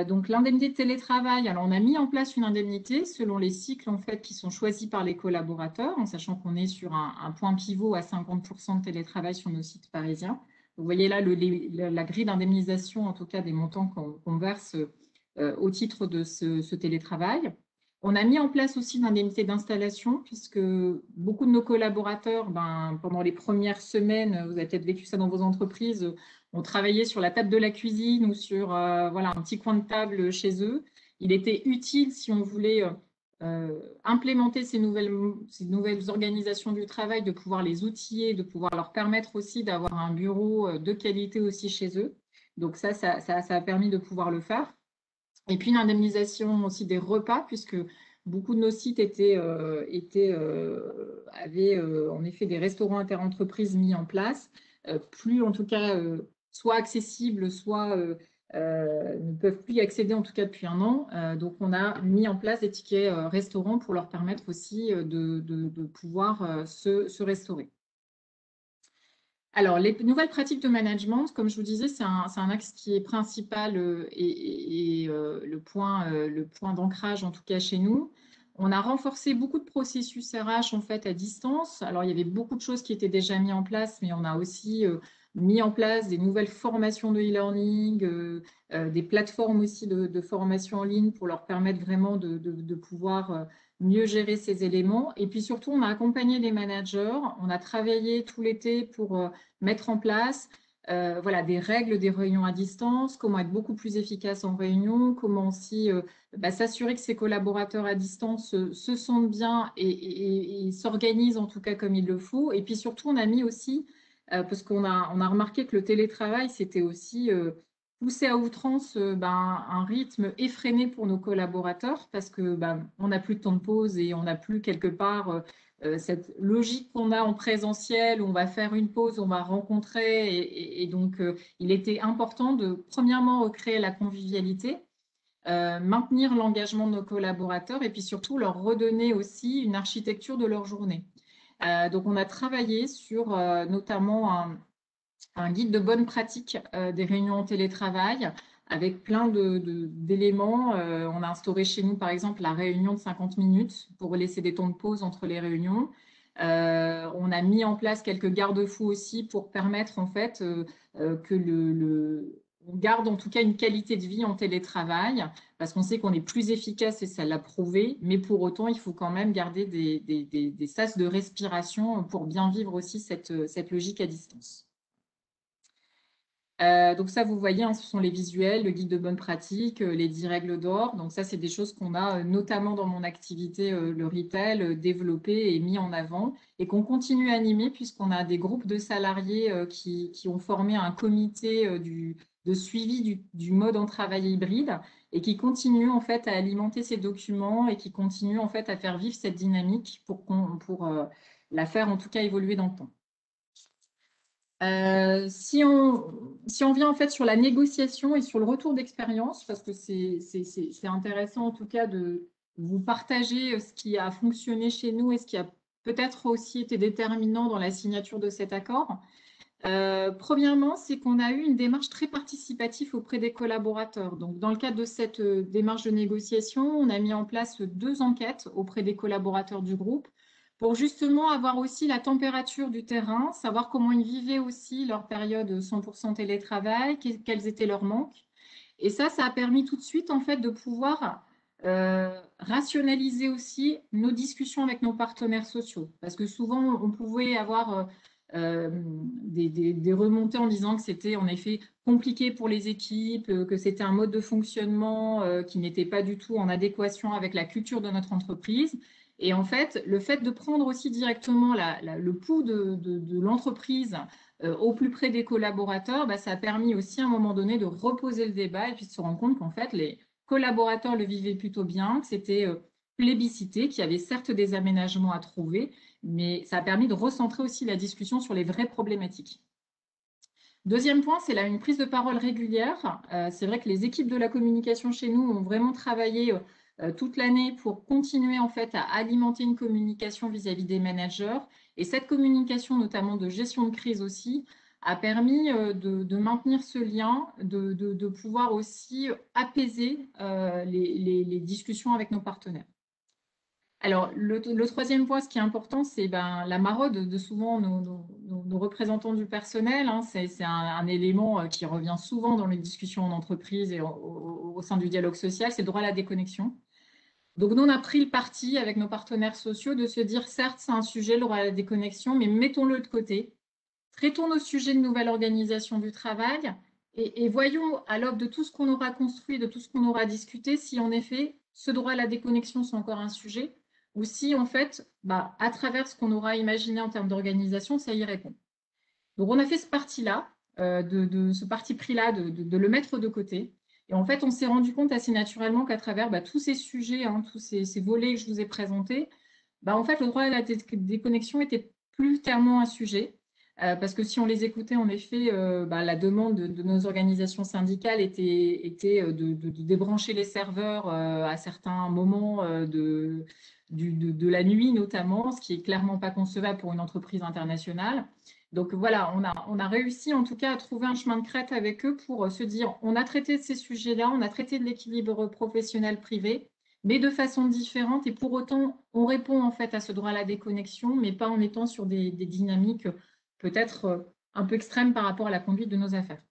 Donc, l'indemnité de télétravail, alors on a mis en place une indemnité selon les cycles en fait, qui sont choisis par les collaborateurs, en sachant qu'on est sur un point pivot à 50% de télétravail sur nos sites parisiens. Vous voyez là la grille d'indemnisation, en tout cas des montants qu'on verse au titre de ce télétravail. On a mis en place aussi une indemnité d'installation, puisque beaucoup de nos collaborateurs, pendant les premières semaines, vous avez peut-être vécu ça dans vos entreprises, ont travaillé sur la table de la cuisine ou sur voilà, un petit coin de table chez eux. Il était utile, si on voulait implémenter ces nouvelles organisations du travail, de pouvoir les outiller, de pouvoir leur permettre aussi d'avoir un bureau de qualité aussi chez eux. Donc ça a permis de pouvoir le faire. Et puis une indemnisation aussi des repas, puisque beaucoup de nos sites avaient en effet des restaurants interentreprises mis en place, plus en tout cas soit accessibles, soit ne peuvent plus y accéder, en tout cas depuis un an. Donc, on a mis en place des tickets restaurants pour leur permettre aussi de pouvoir se restaurer. Alors, les nouvelles pratiques de management, comme je vous disais, c'est un axe qui est principal et le point d'ancrage, en tout cas chez nous. On a renforcé beaucoup de processus RH en fait à distance. Alors, il y avait beaucoup de choses qui étaient déjà mises en place, mais on a aussi mis en place des nouvelles formations de e-learning, des plateformes aussi de formation en ligne pour leur permettre vraiment de pouvoir mieux gérer ces éléments. Et puis surtout, on a accompagné les managers, on a travaillé tout l'été pour mettre en place voilà, des règles des réunions à distance, comment être beaucoup plus efficace en réunion, comment aussi s'assurer que ces collaborateurs à distance se sentent bien et s'organisent en tout cas comme il le faut. Et puis surtout, on a mis aussi, parce qu'on a remarqué que le télétravail, c'était aussi pousser à outrance un rythme effréné pour nos collaborateurs parce que on n'a plus de temps de pause et on n'a plus quelque part cette logique qu'on a en présentiel où on va faire une pause, on va rencontrer et donc il était important de premièrement recréer la convivialité, maintenir l'engagement de nos collaborateurs et puis surtout leur redonner aussi une architecture de leur journée. Donc on a travaillé sur notamment un guide de bonne pratique des réunions en télétravail avec plein d'éléments. On a instauré chez nous, par exemple, la réunion de 50 minutes pour laisser des temps de pause entre les réunions. On a mis en place quelques garde-fous aussi pour permettre en fait que on garde en tout cas une qualité de vie en télétravail parce qu'on sait qu'on est plus efficace et ça l'a prouvé, mais pour autant, il faut quand même garder des sas de respiration pour bien vivre aussi cette logique à distance. Donc ça, vous voyez, ce sont les visuels, le guide de bonne pratique, les 10 règles d'or. Donc ça, c'est des choses qu'on a notamment dans mon activité, le retail, développé et mis en avant et qu'on continue à animer puisqu'on a des groupes de salariés qui ont formé un comité de suivi du mode en travail hybride et qui continuent en fait à alimenter ces documents et qui continuent en fait à faire vivre cette dynamique pour la faire en tout cas évoluer dans le temps. Si on vient en fait sur la négociation et sur le retour d'expérience, parce que c'est intéressant en tout cas de vous partager ce qui a fonctionné chez nous et ce qui a peut-être aussi été déterminant dans la signature de cet accord. Premièrement, c'est qu'on a eu une démarche très participative auprès des collaborateurs. Donc, dans le cadre de cette démarche de négociation, on a mis en place 2 enquêtes auprès des collaborateurs du groupe pour justement avoir aussi la température du terrain, savoir comment ils vivaient aussi leur période 100% télétravail, quels étaient leurs manques. Et ça a permis tout de suite en fait de pouvoir rationaliser aussi nos discussions avec nos partenaires sociaux. Parce que souvent, on pouvait avoir des remontées en disant que c'était en effet compliqué pour les équipes, que c'était un mode de fonctionnement qui n'était pas du tout en adéquation avec la culture de notre entreprise. Et en fait, le fait de prendre aussi directement le pouls de l'entreprise au plus près des collaborateurs, ça a permis aussi à un moment donné de reposer le débat et puis de se rendre compte qu'en fait, les collaborateurs le vivaient plutôt bien, que c'était plébiscité, qu'il y avait certes des aménagements à trouver, mais ça a permis de recentrer aussi la discussion sur les vraies problématiques. Deuxième point, c'est là une prise de parole régulière. C'est vrai que les équipes de la communication chez nous ont vraiment travaillé toute l'année pour continuer en fait à alimenter une communication vis-à-vis des managers. Et cette communication, notamment de gestion de crise aussi, a permis de maintenir ce lien, de pouvoir aussi apaiser les discussions avec nos partenaires. Alors, le troisième point, ce qui est important, c'est la maraude de souvent nos représentants du personnel. C'est un élément qui revient souvent dans les discussions en entreprise et au sein du dialogue social, c'est le droit à la déconnexion. Donc, nous, on a pris le parti avec nos partenaires sociaux de se dire, certes, c'est un sujet, le droit à la déconnexion, mais mettons-le de côté. Traitons nos sujets de nouvelle organisation du travail et voyons à l'aube de tout ce qu'on aura construit, de tout ce qu'on aura discuté, si en effet, ce droit à la déconnexion, c'est encore un sujet ou si en fait, à travers ce qu'on aura imaginé en termes d'organisation, ça y répond. Donc, on a fait ce parti-là, ce parti pris-là, de le mettre de côté. Et en fait, on s'est rendu compte assez naturellement qu'à travers tous ces sujets, tous ces volets que je vous ai présentés, en fait, le droit à la déconnexion était plus tellement un sujet. Parce que si on les écoutait, en effet, la demande de nos organisations syndicales était de débrancher les serveurs à certains moments de la nuit notamment, ce qui est clairement pas concevable pour une entreprise internationale. Donc voilà, on a réussi en tout cas à trouver un chemin de crête avec eux pour se dire, on a traité de ces sujets-là, on a traité de l'équilibre professionnel-privé, mais de façon différente. Et pour autant, on répond en fait à ce droit à la déconnexion, mais pas en étant sur des dynamiques peut-être un peu extrêmes par rapport à la conduite de nos affaires.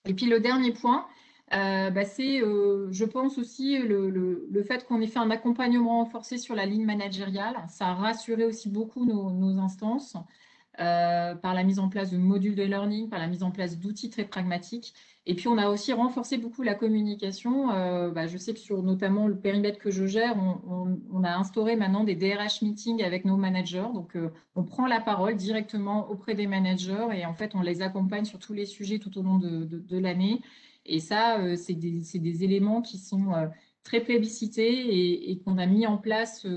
Et puis le dernier point, c'est, je pense aussi, le fait qu'on ait fait un accompagnement renforcé sur la ligne managériale. Ça a rassuré aussi beaucoup nos instances par la mise en place de modules de learning, par la mise en place d'outils très pragmatiques. Et puis, on a aussi renforcé beaucoup la communication. Je sais que sur notamment le périmètre que je gère, on a instauré maintenant des DRH meetings avec nos managers. Donc, on prend la parole directement auprès des managers et en fait, on les accompagne sur tous les sujets tout au long de l'année. Et ça, c'est des éléments qui sont très plébiscités et qu'on a mis en place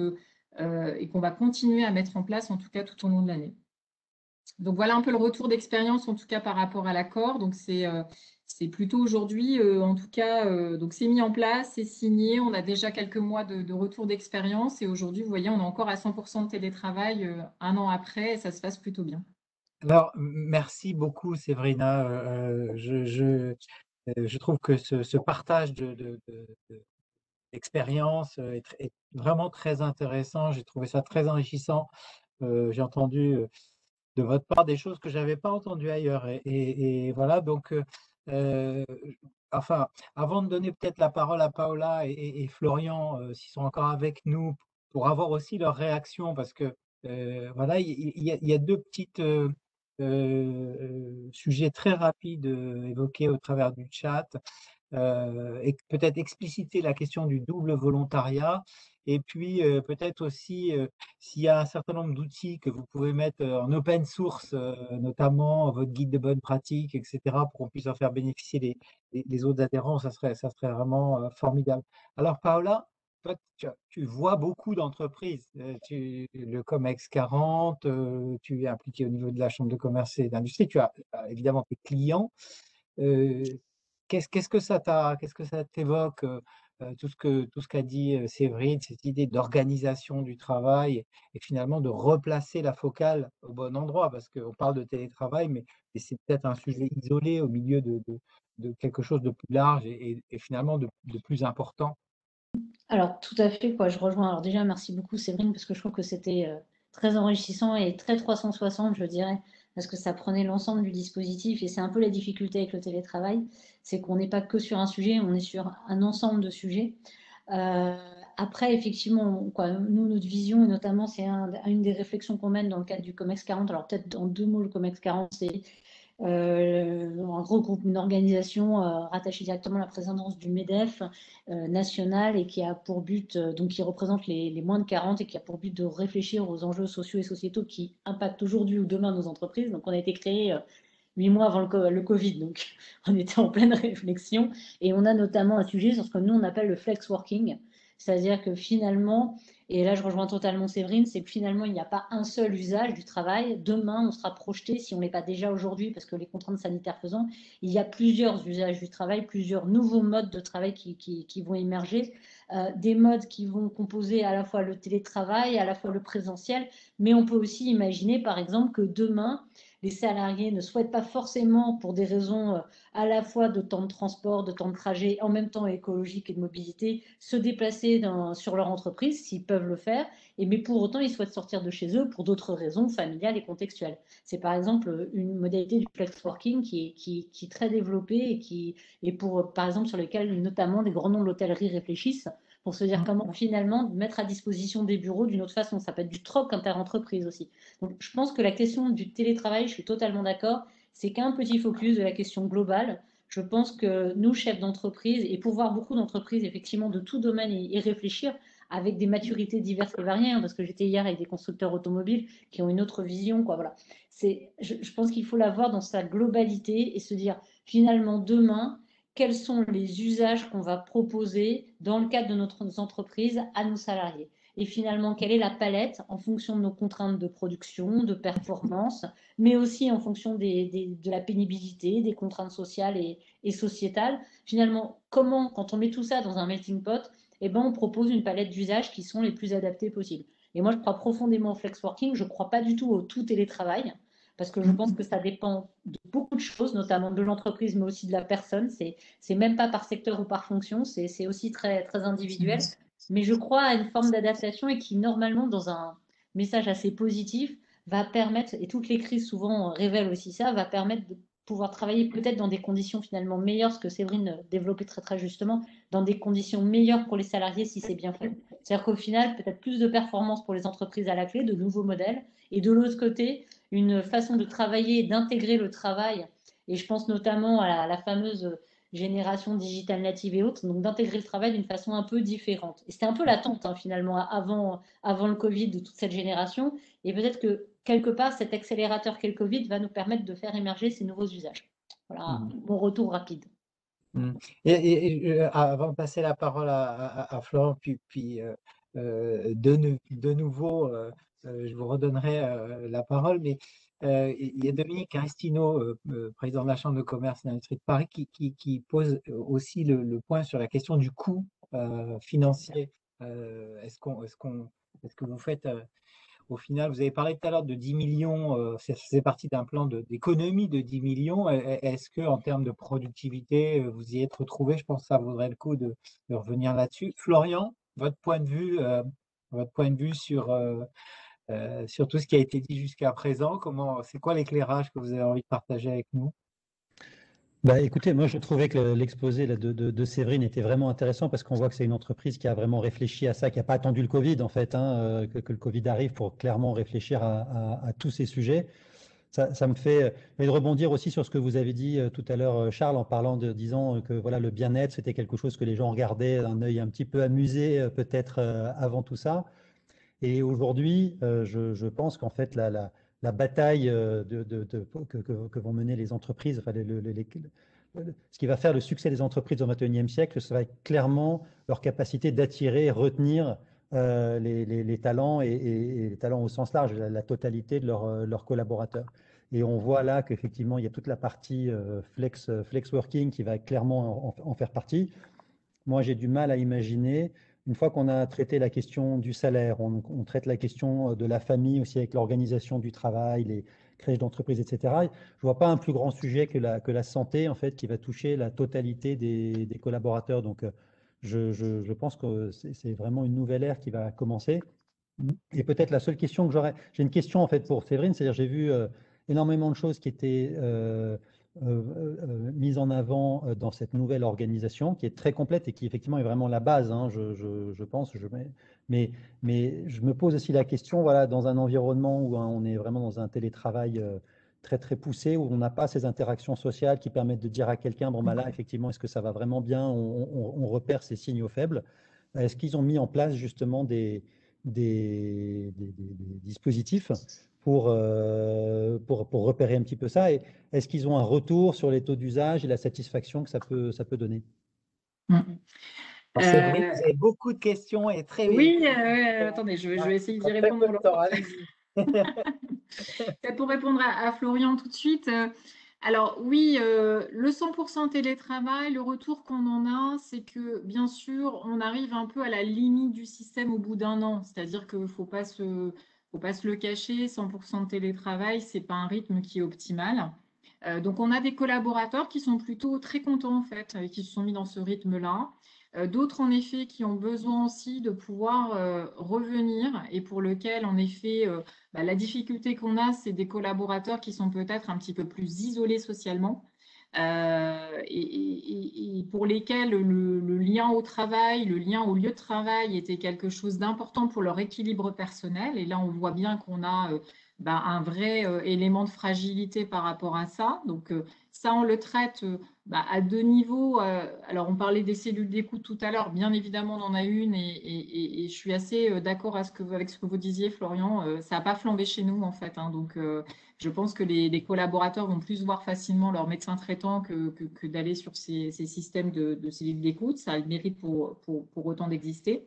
et qu'on va continuer à mettre en place, en tout cas tout au long de l'année. Donc voilà un peu le retour d'expérience en tout cas par rapport à l'accord. Donc c'est plutôt aujourd'hui en tout cas donc c'est mis en place, c'est signé. On a déjà quelques mois de retour d'expérience et aujourd'hui vous voyez on est encore à 100% de télétravail un an après et ça se passe plutôt bien. Alors, merci beaucoup, Séverina. Je trouve que ce partage d'expérience est vraiment très intéressant. J'ai trouvé ça très enrichissant. J'ai entendu de votre part des choses que je n'avais pas entendues ailleurs. Et voilà, donc, euh, enfin, avant de donner peut-être la parole à Paola et Florian, s'ils sont encore avec nous, pour avoir aussi leur réaction, parce que voilà, il y a deux petites sujets très rapides évoqués au travers du chat et peut-être expliciter la question du double volontariat et puis peut-être aussi s'il y a un certain nombre d'outils que vous pouvez mettre en open source, notamment votre guide de bonne pratique, etc., pour qu'on puisse en faire bénéficier les autres adhérents, ça serait vraiment formidable. Alors Paola, toi, tu vois beaucoup d'entreprises. Le COMEX 40, tu es impliqué au niveau de la Chambre de commerce et d'industrie, tu as évidemment tes clients. Euh, qu'est-ce que ça t'évoque, tout ce qu'a dit Séverine, cette idée d'organisation du travail et finalement de replacer la focale au bon endroit, parce qu'on parle de télétravail, mais c'est peut-être un sujet isolé au milieu de quelque chose de plus large et finalement de plus important. Alors, tout à fait, quoi, je rejoins. Alors déjà, merci beaucoup, Séverine, parce que je trouve que c'était très enrichissant et très 360, je dirais, parce que ça prenait l'ensemble du dispositif. Et c'est un peu la difficulté avec le télétravail, c'est qu'on n'est pas que sur un sujet, on est sur un ensemble de sujets. Euh, Après, effectivement, quoi, nous, notre vision, et notamment, c'est une des réflexions qu'on mène dans le cadre du COMEX 40. Alors, peut-être en deux mots, le COMEX 40, c'est un regroupe, une organisation rattachée directement à la présidence du MEDEF national et qui a pour but, donc qui représente les moins de 40 et qui a pour but de réfléchir aux enjeux sociaux et sociétaux qui impactent aujourd'hui ou demain nos entreprises. Donc on a été créé 8 mois avant le Covid, donc on était en pleine réflexion et on a notamment un sujet sur ce que nous on appelle le flex working, c'est-à-dire que finalement, et là je rejoins totalement Séverine, c'est que finalement il n'y a pas un seul usage du travail. Demain, on sera projeté, si on ne l'est pas déjà aujourd'hui, parce que les contraintes sanitaires faisant, il y a plusieurs usages du travail, plusieurs nouveaux modes de travail qui vont émerger, des modes qui vont composer à la fois le télétravail, à la fois le présentiel, mais on peut aussi imaginer par exemple que demain, les salariés ne souhaitent pas forcément, pour des raisons à la fois de temps de transport, de temps de trajet, en même temps écologique et de mobilité, se déplacer sur leur entreprise s'ils peuvent le faire, mais pour autant ils souhaitent sortir de chez eux pour d'autres raisons familiales et contextuelles. C'est par exemple une modalité du flex working qui est très développée et par exemple sur lesquelles notamment des grands noms de l'hôtellerie réfléchissent pour se dire comment finalement mettre à disposition des bureaux d'une autre façon. Ça peut être du troc inter-entreprise aussi. Donc je pense que la question du télétravail, je suis totalement d'accord, c'est qu'un petit focus de la question globale. Je pense que nous, chefs d'entreprise, et pour voir beaucoup d'entreprises, effectivement, de tout domaine et réfléchir avec des maturités diverses et variées, parce que j'étais hier avec des constructeurs automobiles qui ont une autre vision, quoi, voilà. Je pense qu'il faut la voir dans sa globalité et se dire, finalement, demain, quels sont les usages qu'on va proposer dans le cadre de notre entreprise à nos salariés. et finalement quelle est la palette en fonction de nos contraintes de production, de performance, mais aussi en fonction de la pénibilité, des contraintes sociales et sociétales. Finalement, comment, quand on met tout ça dans un melting pot, eh ben, on propose une palette d'usages qui sont les plus adaptés possibles. Et moi, je crois profondément au flex working, je ne crois pas du tout au tout télétravail, parce que je pense que ça dépend de beaucoup de choses, notamment de l'entreprise, mais aussi de la personne. C'est même pas par secteur ou par fonction, c'est aussi très, très individuel. Mais je crois à une forme d'adaptation et qui, normalement, dans un message assez positif, va permettre, et toutes les crises souvent révèlent aussi ça, va permettre de pouvoir travailler peut-être dans des conditions finalement meilleures, ce que Séverine développait très très justement, dans des conditions meilleures pour les salariés si c'est bien fait. C'est-à-dire qu'au final, peut-être plus de performance pour les entreprises à la clé, de nouveaux modèles, et de l'autre côté, une façon de travailler et d'intégrer le travail, et je pense notamment à la fameuse génération digitale native et autres, donc d'intégrer le travail d'une façon un peu différente. Et c'était un peu l'attente finalement avant le Covid de toute cette génération, et peut-être que quelque part cet accélérateur qu'est le Covid va nous permettre de faire émerger ces nouveaux usages. Voilà, mon retour rapide. Avant de passer la parole à Florent, puis de nouveau, je vous redonnerai la parole, mais il y a Dominique Aristino, président de la Chambre de commerce et d'industrie de Paris, qui pose aussi le point sur la question du coût financier. Est-ce que vous faites au final, vous avez parlé tout à l'heure de 10 millions, ça faisait partie d'un plan d'économie de 10 millions. Est-ce que en termes de productivité, vous y êtes retrouvé? Je pense que ça vaudrait le coup de revenir là-dessus. Florian, votre point de vue sur tout ce qui a été dit jusqu'à présent, c'est quoi l'éclairage que vous avez envie de partager avec nous? Bah, écoutez, moi je trouvais que l'exposé de Séverine était vraiment intéressant parce qu'on voit que c'est une entreprise qui a vraiment réfléchi à ça, qui n'a pas attendu le Covid en fait, que le Covid arrive pour clairement réfléchir à tous ces sujets. Ça me fait de rebondir aussi sur ce que vous avez dit tout à l'heure, Charles, en parlant disant que voilà, le bien-être, c'était quelque chose que les gens regardaient d'un œil un petit peu amusé peut-être avant tout ça. Et aujourd'hui, je pense qu'en fait, la bataille que vont mener les entreprises, enfin, ce qui va faire le succès des entreprises au XXIe siècle, ça va être clairement leur capacité d'attirer et retenir les talents et les talents au sens large, la totalité de leurs collaborateurs. Et on voit là qu'effectivement, il y a toute la partie flex working qui va clairement en faire partie. Moi, j'ai du mal à imaginer, une fois qu'on a traité la question du salaire, on traite la question de la famille aussi avec l'organisation du travail, les crèches d'entreprise, etc. Je ne vois pas un plus grand sujet que la santé, en fait, qui va toucher la totalité des collaborateurs. Donc, je pense que c'est vraiment une nouvelle ère qui va commencer. Et peut-être la seule question que j'aurais, j'ai une question en fait pour Séverine, c'est-à-dire j'ai vu énormément de choses qui étaient mises en avant dans cette nouvelle organisation qui est très complète et qui effectivement est vraiment la base, je pense. Mais je me pose aussi la question, voilà, dans un environnement où on est vraiment dans un télétravail très très poussé, où on n'a pas ces interactions sociales qui permettent de dire à quelqu'un, bon bah là effectivement, est-ce que ça va vraiment bien, on repère ces signaux faibles. Est-ce qu'ils ont mis en place justement des dispositifs pour repérer un petit peu ça? Et est-ce qu'ils ont un retour sur les taux d'usage et la satisfaction que ça peut donner? C'est vrai, vous avez beaucoup de questions et très vite. Oui, attendez, je vais essayer d'y répondre dans l'ordre. Peut-être pour répondre à Florian tout de suite. Alors oui, le 100% télétravail, le retour qu'on en a, c'est que bien sûr, on arrive un peu à la limite du système au bout d'un an. C'est-à-dire qu'il ne faut pas se le cacher, 100% de télétravail, ce n'est pas un rythme qui est optimal. Donc on a des collaborateurs qui sont plutôt très contents en fait, et qui se sont mis dans ce rythme-là. D'autres, en effet, qui ont besoin aussi de pouvoir revenir et pour lequel, en effet, la difficulté qu'on a, c'est des collaborateurs qui sont peut-être un petit peu plus isolés socialement et pour lesquels le lien au travail, le lien au lieu de travail était quelque chose d'important pour leur équilibre personnel. Et là, on voit bien qu'on a un vrai élément de fragilité par rapport à ça. Donc, ça, on le traite à deux niveaux. Alors, on parlait des cellules d'écoute tout à l'heure. Bien évidemment, on en a une et je suis assez d'accord avec ce que vous disiez, Florian. Ça n'a pas flambé chez nous, en fait. Donc, je pense que les collaborateurs vont plus voir facilement leur médecin traitant que d'aller sur ces systèmes de cellules d'écoute. Ça a le mérite pour autant d'exister.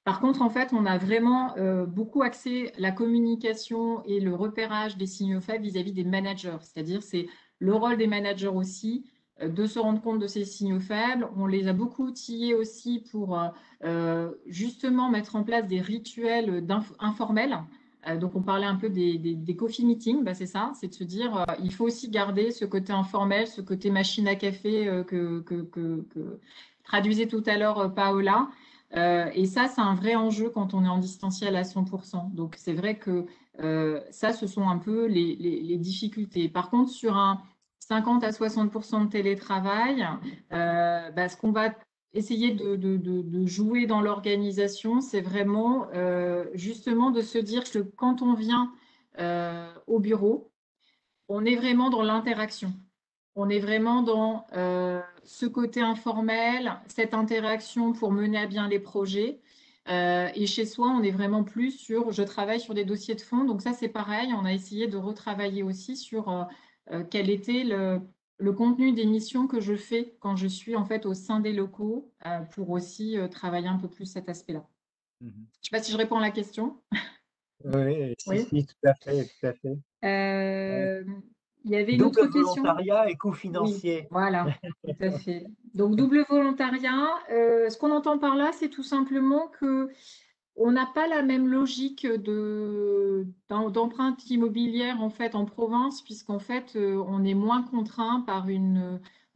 Par contre, en fait, on a vraiment beaucoup axé la communication et le repérage des signaux faibles vis-à-vis des managers. C'est-à-dire, c'est le rôle des managers aussi de se rendre compte de ces signaux faibles. On les a beaucoup outillés aussi pour justement mettre en place des rituels informels. Donc, on parlait un peu des coffee meetings, bah, c'est ça, c'est de se dire, il faut aussi garder ce côté informel, ce côté machine à café que traduisait tout à l'heure Paola. Et ça, c'est un vrai enjeu quand on est en distanciel à 100%. Donc, c'est vrai que ça, ce sont un peu les difficultés. Par contre, sur un 50 à 60% de télétravail, ce qu'on va essayer de jouer dans l'organisation, c'est vraiment justement de se dire que quand on vient au bureau, on est vraiment dans l'interaction. On est vraiment dans ce côté informel, cette interaction pour mener à bien les projets. Et chez soi, on est vraiment plus sur, je travaille sur des dossiers de fond. Donc ça, c'est pareil. On a essayé de retravailler aussi sur quel était le contenu des missions que je fais quand je suis en fait au sein des locaux pour aussi travailler un peu plus cet aspect-là. Je ne sais pas si je réponds à la question. Oui, Oui. si, tout à fait, tout à fait. Il y avait une Double autre question. volontariat et coût Oui, financier. voilà, tout à fait. Donc, double volontariat, ce qu'on entend par là, c'est tout simplement que on n'a pas la même logique d'empreinte immobilière en fait en province, puisqu'en fait on est moins contraint par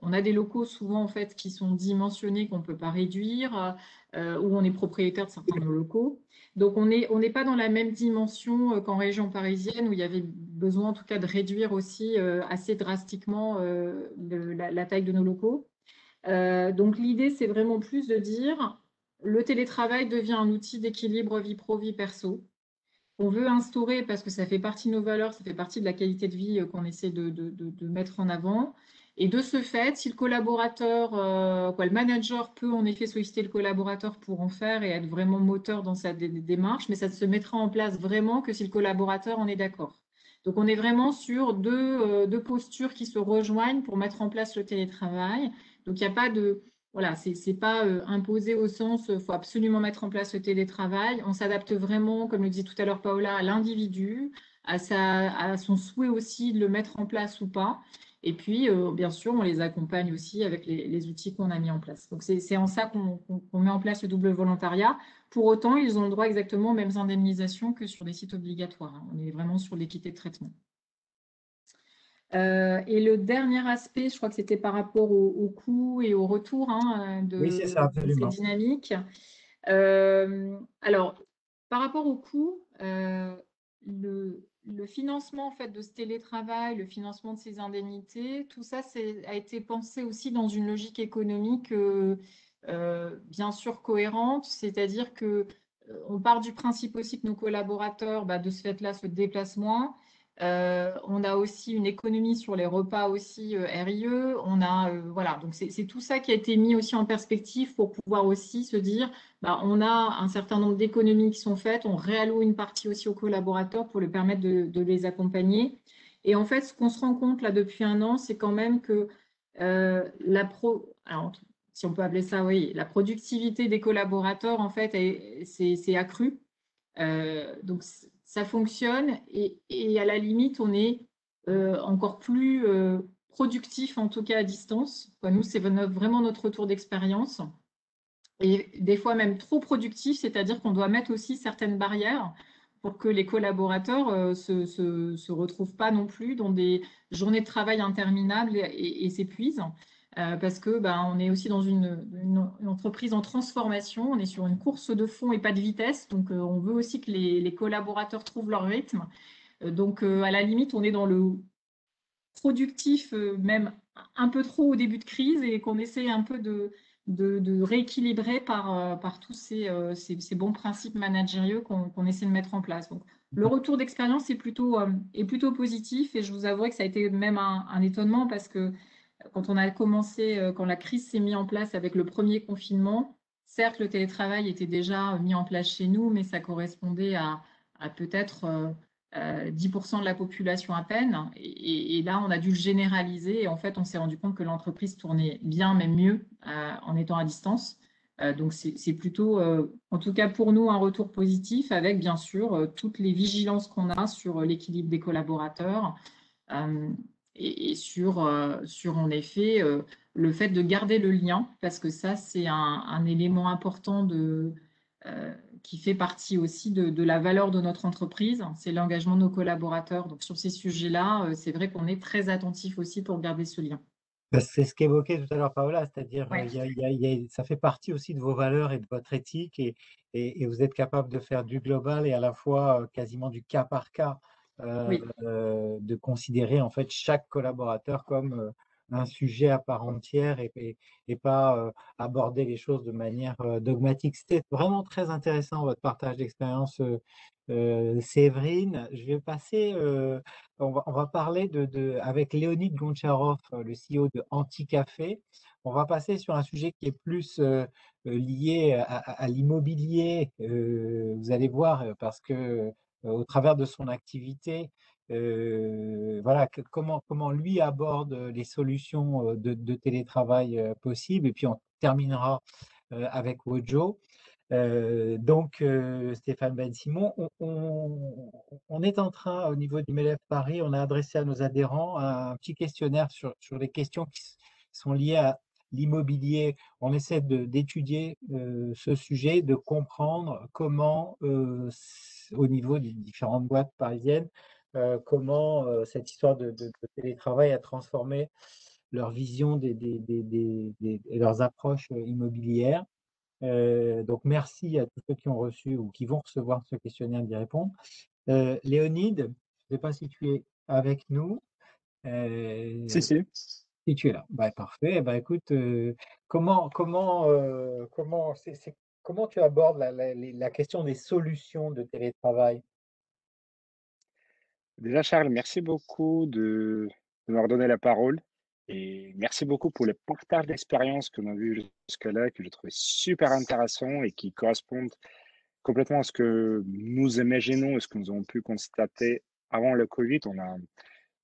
on a des locaux souvent en fait qui sont dimensionnés qu'on ne peut pas réduire, où on est propriétaire de certains de nos locaux. Donc on n'est pas dans la même dimension qu'en région parisienne où il y avait besoin en tout cas de réduire aussi assez drastiquement la taille de nos locaux. Donc l'idée, c'est vraiment plus de dire le télétravail devient un outil d'équilibre vie pro, vie perso. On veut instaurer parce que ça fait partie de nos valeurs, ça fait partie de la qualité de vie qu'on essaie de mettre en avant. Et de ce fait, si le collaborateur, le manager peut en effet solliciter le collaborateur pour en faire et être vraiment moteur dans sa démarche, mais ça se mettra en place vraiment que si le collaborateur en est d'accord. Donc on est vraiment sur deux postures qui se rejoignent pour mettre en place le télétravail. Donc il n'y a pas de, voilà, c'est pas imposé au sens, il faut absolument mettre en place le télétravail. On s'adapte vraiment, comme le disait tout à l'heure Paola, à l'individu, à son souhait aussi de le mettre en place ou pas. Et puis, bien sûr, on les accompagne aussi avec les outils qu'on a mis en place. Donc, c'est en ça qu'on met en place le double volontariat. Pour autant, ils ont le droit exactement aux mêmes indemnisations que sur des sites obligatoires, hein. On est vraiment sur l'équité de traitement. Et le dernier aspect, je crois que c'était par rapport au coût et au retour Oui, c'est ça, de ces absolument. dynamiques. Alors, par rapport au coût, le financement en fait, de ce télétravail, le financement de ces indemnités, tout ça a été pensé aussi dans une logique économique bien sûr cohérente, c'est-à-dire que on part du principe aussi que nos collaborateurs, de ce fait-là, se déplacent moins. On a aussi une économie sur les repas aussi RIE. On a voilà, donc c'est tout ça qui a été mis aussi en perspective pour pouvoir aussi se dire, on a un certain nombre d'économies qui sont faites. On réalloue une partie aussi aux collaborateurs pour leur permettre de les accompagner. Et en fait, ce qu'on se rend compte là depuis un an, c'est quand même que alors, si on peut appeler ça, oui, la productivité des collaborateurs en fait s'est accrue. Donc ça fonctionne et à la limite, on est encore plus productif, en tout cas à distance. Nous, c'est vraiment notre retour d'expérience. Et des fois même trop productif, c'est-à-dire qu'on doit mettre aussi certaines barrières pour que les collaborateurs se retrouvent pas non plus dans des journées de travail interminables et s'épuisent. Parce que on est aussi dans une entreprise en transformation, on est sur une course de fond et pas de vitesse, donc on veut aussi que les collaborateurs trouvent leur rythme. Donc à la limite, on est dans le productif, même un peu trop au début de crise, et qu'on essaie un peu de rééquilibrer par tous ces bons principes managériaux qu'on essaie de mettre en place. Donc, le retour d'expérience est plutôt positif, et je vous avouerai que ça a été même un étonnement parce que quand on a commencé, quand la crise s'est mise en place avec le premier confinement, certes, le télétravail était déjà mis en place chez nous, mais ça correspondait à peut-être 10% de la population à peine. Et là, on a dû le généraliser. Et en fait, on s'est rendu compte que l'entreprise tournait bien, même mieux, en étant à distance. Donc, c'est plutôt, en tout cas pour nous, un retour positif avec bien sûr toutes les vigilances qu'on a sur l'équilibre des collaborateurs et sur en effet le fait de garder le lien, parce que ça, c'est un élément important qui fait partie aussi de la valeur de notre entreprise, c'est l'engagement de nos collaborateurs. Donc, sur ces sujets-là, c'est vrai qu'on est très attentif aussi pour garder ce lien. Bah, c'est ce qu'évoquait tout à l'heure Paola, c'est-à-dire Ouais. ça fait partie aussi de vos valeurs et de votre éthique et vous êtes capable de faire du global et à la fois quasiment du cas par cas, Oui. de considérer en fait chaque collaborateur comme un sujet à part entière et pas aborder les choses de manière dogmatique. C'était vraiment très intéressant votre partage d'expérience, Séverine. Je vais passer. On va parler avec Léonid Goncharov, le CEO de Anticafé. On va passer sur un sujet qui est plus lié à l'immobilier. Vous allez voir, parce que au travers de son activité, voilà, comment lui aborde les solutions de télétravail possibles. Et puis on terminera avec Wojo. Stéphane Ben-Simon, on est en train, au niveau du MEDEF Paris, on a adressé à nos adhérents un petit questionnaire sur les questions qui sont liées à l'immobilier. On essaie d'étudier ce sujet, de comprendre comment, au niveau des différentes boîtes parisiennes, comment cette histoire de télétravail a transformé leur vision et leurs approches immobilières. Donc, merci à tous ceux qui ont reçu ou qui vont recevoir ce questionnaire d'y répondre. Léonide, je ne sais pas si tu es avec nous. Si, si. Si tu es là, bah, parfait. Bah, écoute, comment tu abordes la question des solutions de télétravail? Déjà, Charles, merci beaucoup de m'avoir donné la parole et merci beaucoup pour le partage d'expérience que l'on a vu jusque-là, que j'ai trouvé super intéressant et qui correspondent complètement à ce que nous imaginons et ce que nous avons pu constater avant le Covid. On a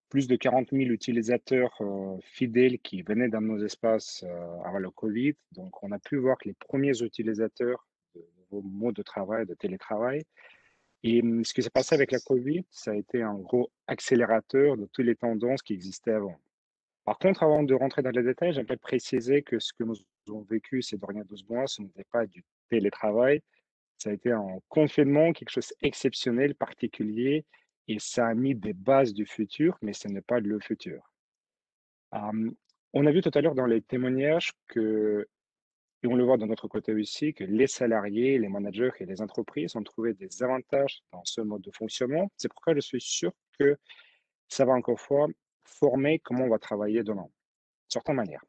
plus de 40 000 utilisateurs fidèles qui venaient dans nos espaces avant le Covid. Donc, on a pu voir que les premiers utilisateurs de vos modes de travail, de télétravail. Et ce qui s'est passé avec la Covid, ça a été un gros accélérateur de toutes les tendances qui existaient avant. Par contre, avant de rentrer dans les détails, j'aimerais préciser que ce que nous avons vécu ces derniers 12 mois, ce n'était pas du télétravail, ça a été un confinement, quelque chose d'exceptionnel, particulier, et ça a mis des bases du futur, mais ce n'est pas le futur. On a vu tout à l'heure dans les témoignages que, et on le voit de notre côté aussi, que les salariés, les managers et les entreprises ont trouvé des avantages dans ce mode de fonctionnement. C'est pourquoi je suis sûr que ça va encore une fois former comment on va travailler demain, de certaines manières.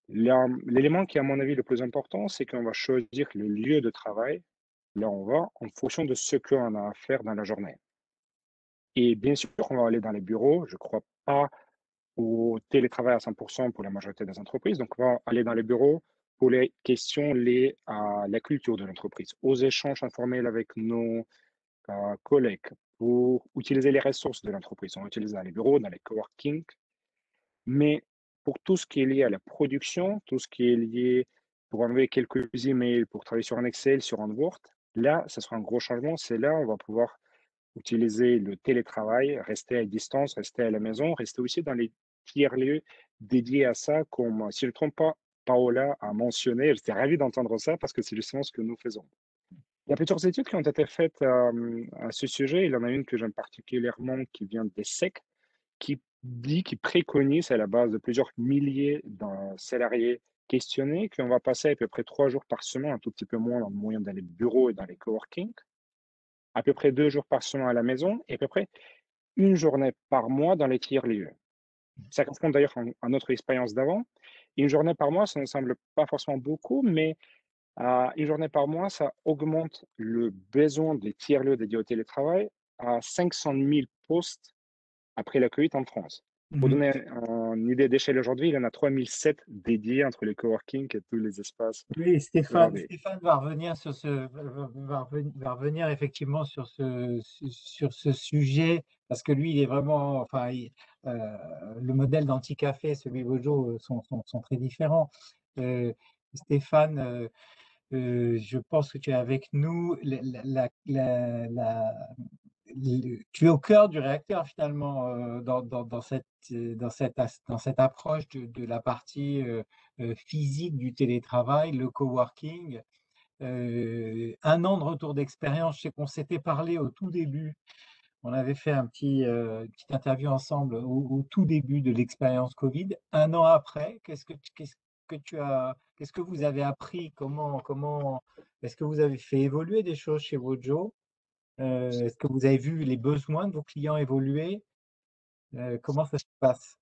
L'élément qui est à mon avis le plus important, c'est qu'on va choisir le lieu de travail, là on va, en fonction de ce qu'on a à faire dans la journée. Et bien sûr, on va aller dans les bureaux. Je ne crois pas au télétravail à 100% pour la majorité des entreprises. Donc, on va aller dans les bureaux pour les questions liées à la culture de l'entreprise, aux échanges informels avec nos collègues, pour utiliser les ressources de l'entreprise. On utilise dans les bureaux, dans les coworking. Mais pour tout ce qui est lié à la production, tout ce qui est lié pour envoyer quelques emails, pour travailler sur un Excel, sur un Word, là, ce sera un gros changement. C'est là où on va pouvoir utiliser le télétravail, rester à distance, rester à la maison, rester aussi dans les tiers-lieux dédiés à ça, comme, si je ne me trompe pas, Paola a mentionné. J'étais ravi d'entendre ça parce que c'est justement ce que nous faisons. Il y a plusieurs études qui ont été faites à ce sujet. Il y en a une que j'aime particulièrement qui vient d'ESSEC, qui préconise à la base de plusieurs milliers de salariés questionnés qu'on va passer à peu près 3 jours par semaine, un tout petit peu moins en moyenne dans les bureaux et dans les coworking, à peu près 2 jours par semaine à la maison et à peu près une journée par mois dans les tiers-lieux. Ça correspond d'ailleurs à notre expérience d'avant. Une journée par mois, ça ne semble pas forcément beaucoup, mais une journée par mois, ça augmente le besoin des tiers-lieux dédiés au télétravail à 500 000 postes après la Covid en France. Pour donner une idée d'échelle aujourd'hui, il y en a 3007 dédiés entre les coworking et tous les espaces. Oui, Stéphane aujourd'hui. va revenir va revenir effectivement sur ce sujet parce que lui, il est vraiment, enfin, le modèle d'Anticafé, celui de Wojo sont très différents. Stéphane, je pense que tu es avec nous. Tu es au cœur du réacteur finalement dans cette approche de la partie physique du télétravail, le coworking. 1 an de retour d'expérience. Je sais qu'on s'était parlé au tout début. On avait fait une petite interview ensemble au tout début de l'expérience Covid. 1 an après, qu'est-ce que vous avez appris? Est-ce que vous avez fait évoluer des choses chez Wojo? Est-ce que vous avez vu les besoins de vos clients évoluer? Comment ça se passe?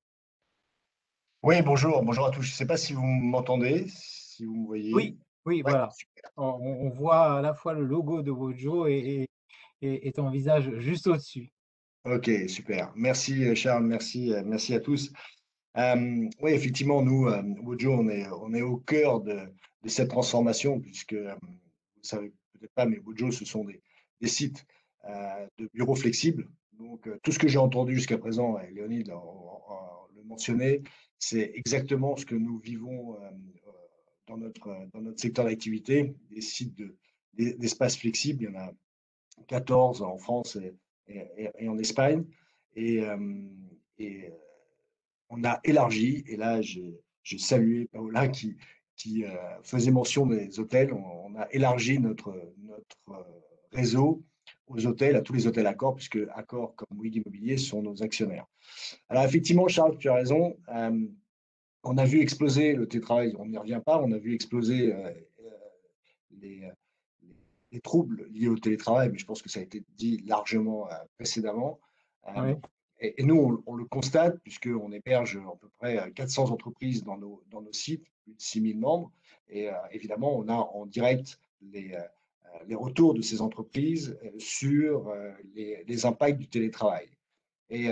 Oui, bonjour à tous. Je ne sais pas si vous m'entendez, si vous me voyez. Oui, oui, Ouais, voilà. super. On voit à la fois le logo de Wojo et ton visage juste au-dessus. Ok, super. Merci Charles, merci à tous. Oui, effectivement, nous, Wojo, on est au cœur de cette transformation, puisque vous ne savez peut-être pas, mais Wojo, ce sont des sites de bureaux flexibles. Donc, tout ce que j'ai entendu jusqu'à présent, et Léonide le mentionnait, c'est exactement ce que nous vivons dans notre secteur d'activité, des sites d'espaces flexibles. Il y en a 14 en France et en Espagne. Et, et on a élargi, et là, j'ai salué Paola qui faisait mention des hôtels. On a élargi notre réseau aux hôtels, à tous les hôtels Accor, puisque Accor, comme Bouygues Immobilier, sont nos actionnaires. Alors, effectivement, Charles, tu as raison. On a vu exploser le télétravail, on n'y revient pas, on a vu exploser les, les troubles liés au télétravail, mais je pense que ça a été dit largement précédemment. Oui. Et nous, on le constate, puisqu'on héberge à peu près 400 entreprises dans nos sites, plus de 6000 membres. Et évidemment, on a en direct les retours de ces entreprises sur les impacts du télétravail. Et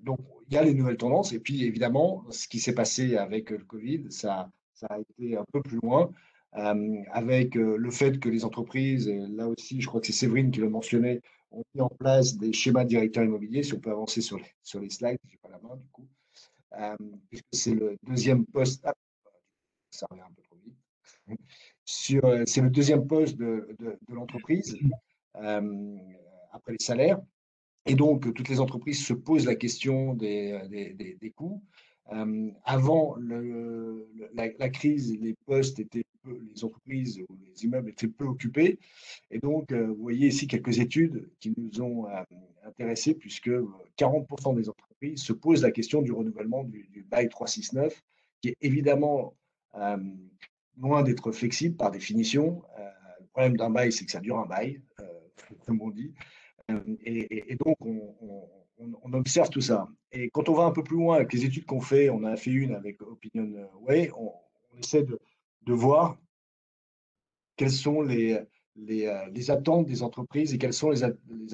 donc, il y a les nouvelles tendances. Et puis, évidemment, ce qui s'est passé avec le Covid, ça a été un peu plus loin, avec le fait que les entreprises, et là aussi, je crois que c'est Séverine qui le mentionnait, ont mis en place des schémas directeurs immobiliers. Si on peut avancer sur les slides, je n'ai pas la main du coup, puisque c'est le deuxième poste. Ah, ça revient un peu trop vite. C'est le deuxième poste de l'entreprise après les salaires. Et donc, toutes les entreprises se posent la question des coûts. Avant la crise, les postes étaient les entreprises ou les immeubles étaient peu occupés. Et donc, vous voyez ici quelques études qui nous ont intéressés, puisque 40% des entreprises se posent la question du renouvellement du bail 369, qui est évidemment euh, loin d'être flexible par définition. Le problème d'un bail, c'est que ça dure un bail, comme on dit. Et donc, on observe tout ça. Et quand on va un peu plus loin avec les études qu'on fait, on a fait une avec Opinion Way, on essaie de voir quelles sont les attentes des entreprises et quelles sont les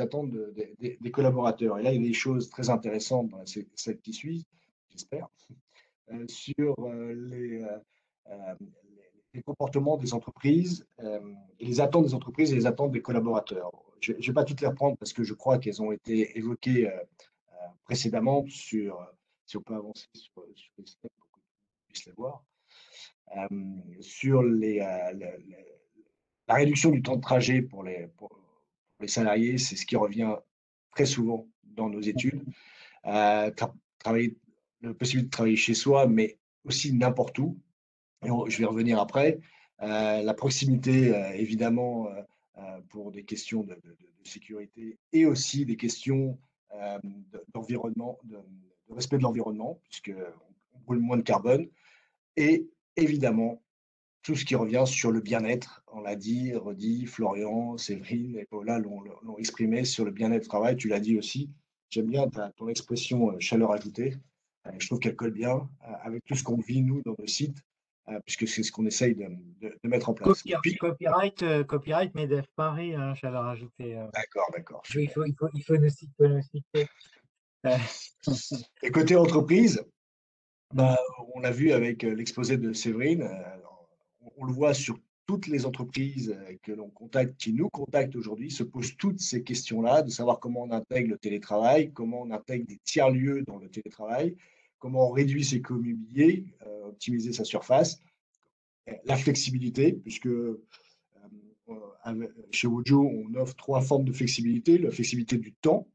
attentes des collaborateurs. Et là, il y a des choses très intéressantes dans celle qui suit, j'espère, sur les comportements des entreprises, et les attentes des entreprises et les attentes des collaborateurs. Je ne vais pas toutes les reprendre parce que je crois qu'elles ont été évoquées précédemment si on peut avancer sur les slides pour que vous puissiez les voir, sur la réduction du temps de trajet pour les salariés, c'est ce qui revient très souvent dans nos études. Travailler, la possibilité de travailler chez soi, mais aussi n'importe où. Et je vais revenir après. La proximité, évidemment, pour des questions de sécurité et aussi des questions d'environnement, de respect de l'environnement, puisqu'on brûle moins de carbone. Et évidemment, tout ce qui revient sur le bien-être, on l'a dit, redit, Florian, Séverine et Paula l'ont exprimé sur le bien-être au travail. Tu l'as dit aussi. J'aime bien ton expression chaleur ajoutée. Je trouve qu'elle colle bien avec tout ce qu'on vit, nous, dans nos sites, puisque c'est ce qu'on essaye de mettre en place. Copyright MEDEF Paris, hein, chaleur ajoutée. D'accord. Il faut nous citer. Et côté entreprise, on l'a vu avec l'exposé de Séverine, on le voit sur toutes les entreprises que l'on contacte, qui nous contactent aujourd'hui, se posent toutes ces questions-là, de savoir comment on intègre le télétravail, comment on intègre des tiers-lieux dans le télétravail, comment on réduit ses coûts immobiliers, optimiser sa surface, la flexibilité, puisque chez Wojo, on offre 3 formes de flexibilité. La flexibilité du temps,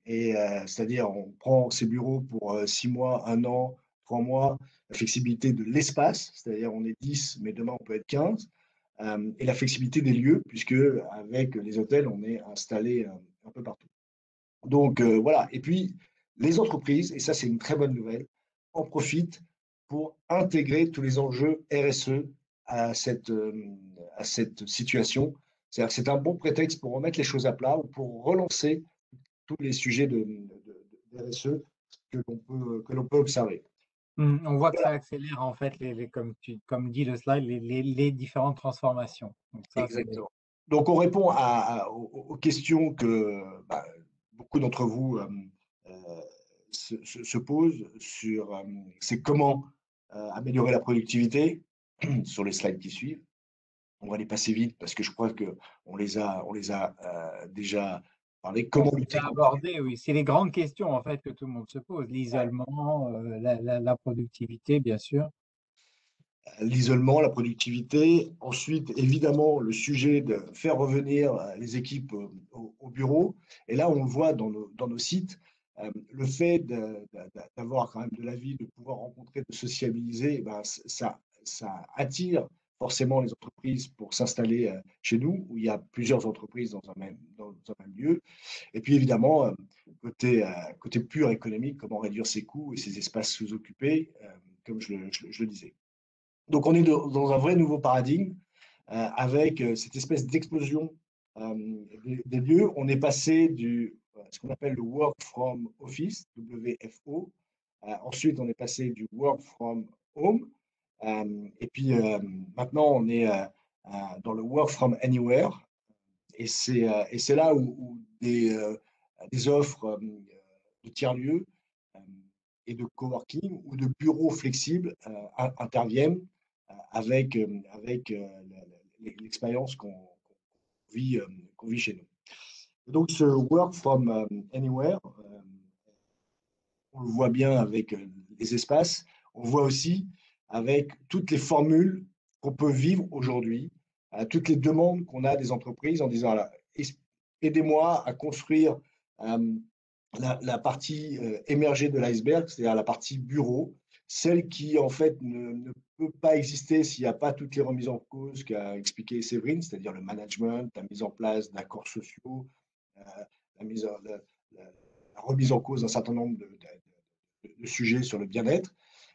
c'est-à-dire on prend ses bureaux pour 6 mois, 1 an, 3 mois. La flexibilité de l'espace, c'est-à-dire on est 10, mais demain on peut être 15. Et la flexibilité des lieux, puisque avec les hôtels, on est installé un peu partout. Donc voilà. Et puis les entreprises, et ça c'est une très bonne nouvelle, en profitent pour intégrer tous les enjeux RSE à cette situation. C'est-à-dire que c'est un bon prétexte pour remettre les choses à plat ou pour relancer tous les sujets de RSE que l'on peut observer. On voit que ça accélère en fait, comme dit le slide, les différentes transformations. Donc ça, Exactement. Donc, on répond aux questions que beaucoup d'entre vous se posent sur c'est comment améliorer la productivité sur les slides qui suivent. On va les passer vite parce que je crois qu'on les a déjà parlé. Comment lutter contre abordé, oui. C'est les grandes questions en fait que tout le monde se pose. L'isolement, la productivité, bien sûr. l'isolement, la productivité. Ensuite, évidemment, le sujet de faire revenir les équipes au bureau. Et là, on le voit dans nos sites, le fait d'avoir quand même de la vie, de pouvoir rencontrer, de sociabiliser, ça attire forcément les entreprises pour s'installer chez nous, où il y a plusieurs entreprises dans un même lieu. Et puis, évidemment, côté pur économique, comment réduire ses coûts et ses espaces sous-occupés, comme je le disais. Donc, on est dans un vrai nouveau paradigme avec cette espèce d'explosion des lieux. On est passé du ce qu'on appelle le Work from Office, WFO. Ensuite, on est passé du Work from Home. Et puis, maintenant, on est dans le Work from Anywhere. Et c'est là où des offres de tiers-lieux et de coworking ou de bureaux flexibles interviennent avec l'expérience qu'on vit chez nous. Donc, ce Work from Anywhere, on le voit bien avec les espaces, on le voit aussi avec toutes les formules qu'on peut vivre aujourd'hui, toutes les demandes qu'on a des entreprises en disant aidez-moi à construire la partie émergée de l'iceberg, c'est-à-dire la partie bureau, celle qui en fait ne peut pas exister s'il n'y a pas toutes les remises en cause qu'a expliqué Séverine, c'est-à-dire le management, la mise en place d'accords sociaux, la remise en cause d'un certain nombre de sujets sur le bien-être.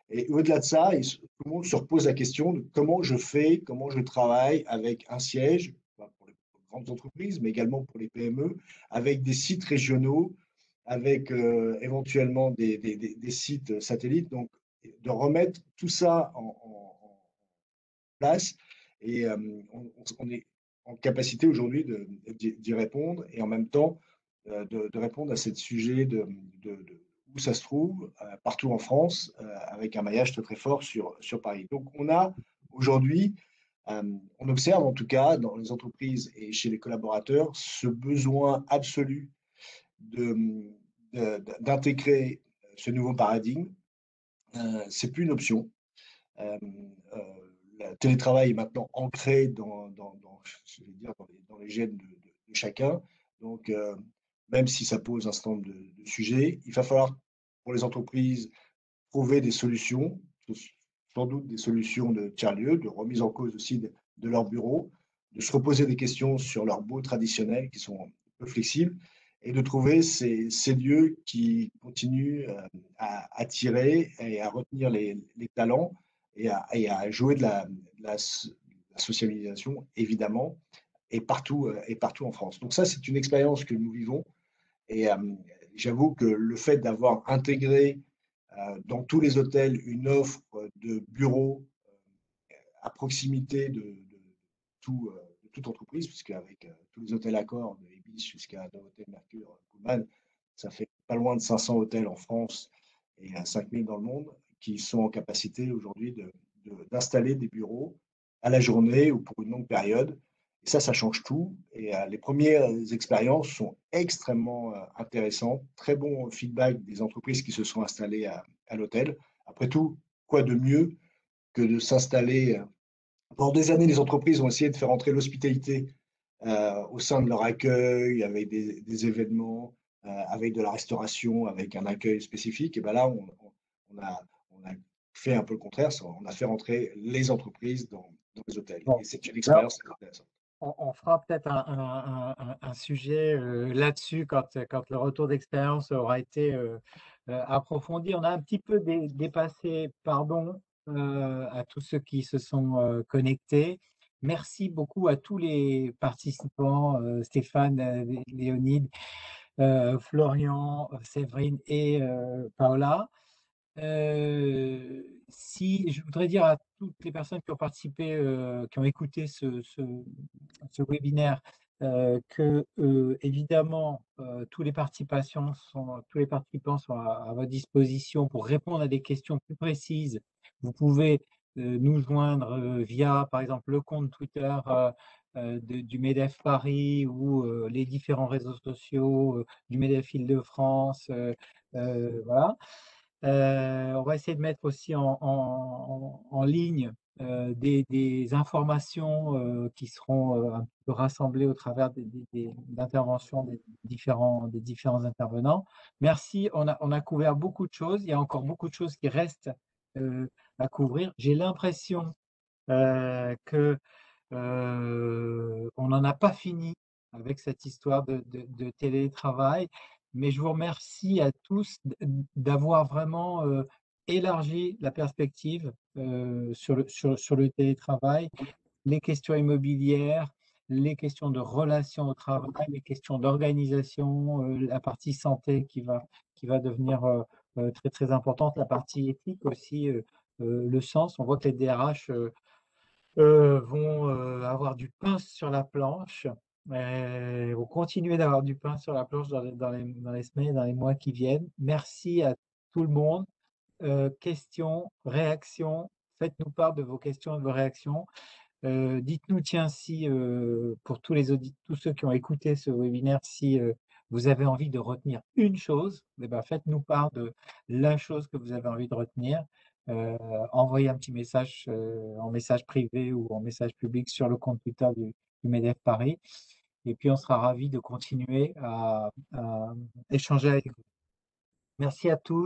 Et au-delà de ça, tout le monde se repose la question de comment je travaille avec un siège pour les grandes entreprises, mais également pour les PME, avec des sites régionaux, avec éventuellement des sites satellites. Donc, de remettre tout ça en place. Et on est en capacité aujourd'hui d'y répondre et en même temps de répondre à ce sujet où ça se trouve, partout en France, avec un maillage très, très fort sur Paris. Donc, on a aujourd'hui, on observe en tout cas dans les entreprises et chez les collaborateurs ce besoin absolu d'intégrer ce nouveau paradigme. C'est plus une option. Le télétravail est maintenant ancré dans les gènes de chacun. Donc, même si ça pose un certain nombre de sujets, il va falloir pour les entreprises trouver des solutions, sans doute des solutions de tiers-lieux, de remise en cause aussi de leur bureau, de se reposer des questions sur leurs baux traditionnels qui sont un peu flexibles et de trouver ces lieux qui continuent à attirer et à retenir les talents et à jouer de la socialisation, évidemment, et partout en France. Donc ça, c'est une expérience que nous vivons. Et j'avoue que le fait d'avoir intégré dans tous les hôtels une offre de bureaux à proximité de toute entreprise, puisque avec tous les hôtels Accor, de Ibis jusqu'à Novotel Mercure, Pullman, ça fait pas loin de 500 hôtels en France et 5000 dans le monde qui sont en capacité aujourd'hui d'installer des bureaux à la journée ou pour une longue période. Et ça change tout. Et les premières expériences sont extrêmement intéressantes. Très bon feedback des entreprises qui se sont installées à l'hôtel. Après tout, quoi de mieux que de s'installer Pendant des années, les entreprises ont essayé de faire entrer l'hospitalité au sein de leur accueil, avec des événements, avec de la restauration, avec un accueil spécifique. Et ben là, on a fait un peu le contraire, on a fait rentrer les entreprises dans les hôtels. Bon, Et c'est une là, expérience très intéressante. on fera peut-être un sujet là-dessus quand le retour d'expérience aura été approfondi. On a un petit peu dépassé, pardon, à tous ceux qui se sont connectés. Merci beaucoup à tous les participants, Stéphane, Léonide, Florian, Séverine et Paola. Si je voudrais dire à toutes les personnes qui ont participé, qui ont écouté ce webinaire, que évidemment tous les participants sont à votre disposition pour répondre à des questions plus précises. Vous pouvez nous joindre via, par exemple, le compte Twitter du MEDEF Paris ou les différents réseaux sociaux du MEDEF Île-de-France. Voilà. On va essayer de mettre aussi en ligne des informations qui seront un peu rassemblées au travers d'interventions des différents intervenants. Merci, on a couvert beaucoup de choses. Il y a encore beaucoup de choses qui restent à couvrir. J'ai l'impression que on n'en a pas fini avec cette histoire de télétravail, mais je vous remercie à tous d'avoir vraiment élargi la perspective sur le télétravail, les questions immobilières, les questions de relations au travail, les questions d'organisation, la partie santé qui va devenir très très importante, la partie éthique aussi, le sens. On voit que les DRH vont avoir du pain sur la planche, vont continuer d'avoir du pain sur la planche dans les semaines et dans les mois qui viennent. Merci à tout le monde. Questions, réactions, faites-nous part de vos questions et de vos réactions. Dites-nous, tiens, si pour tous ceux qui ont écouté ce webinaire, si vous avez envie de retenir une chose, eh ben, faites-nous part de la chose que vous avez envie de retenir. Envoyez un petit message en message privé ou en message public sur le compte Twitter du MEDEF Paris. Et puis, on sera ravis de continuer à échanger avec vous. Merci à tous.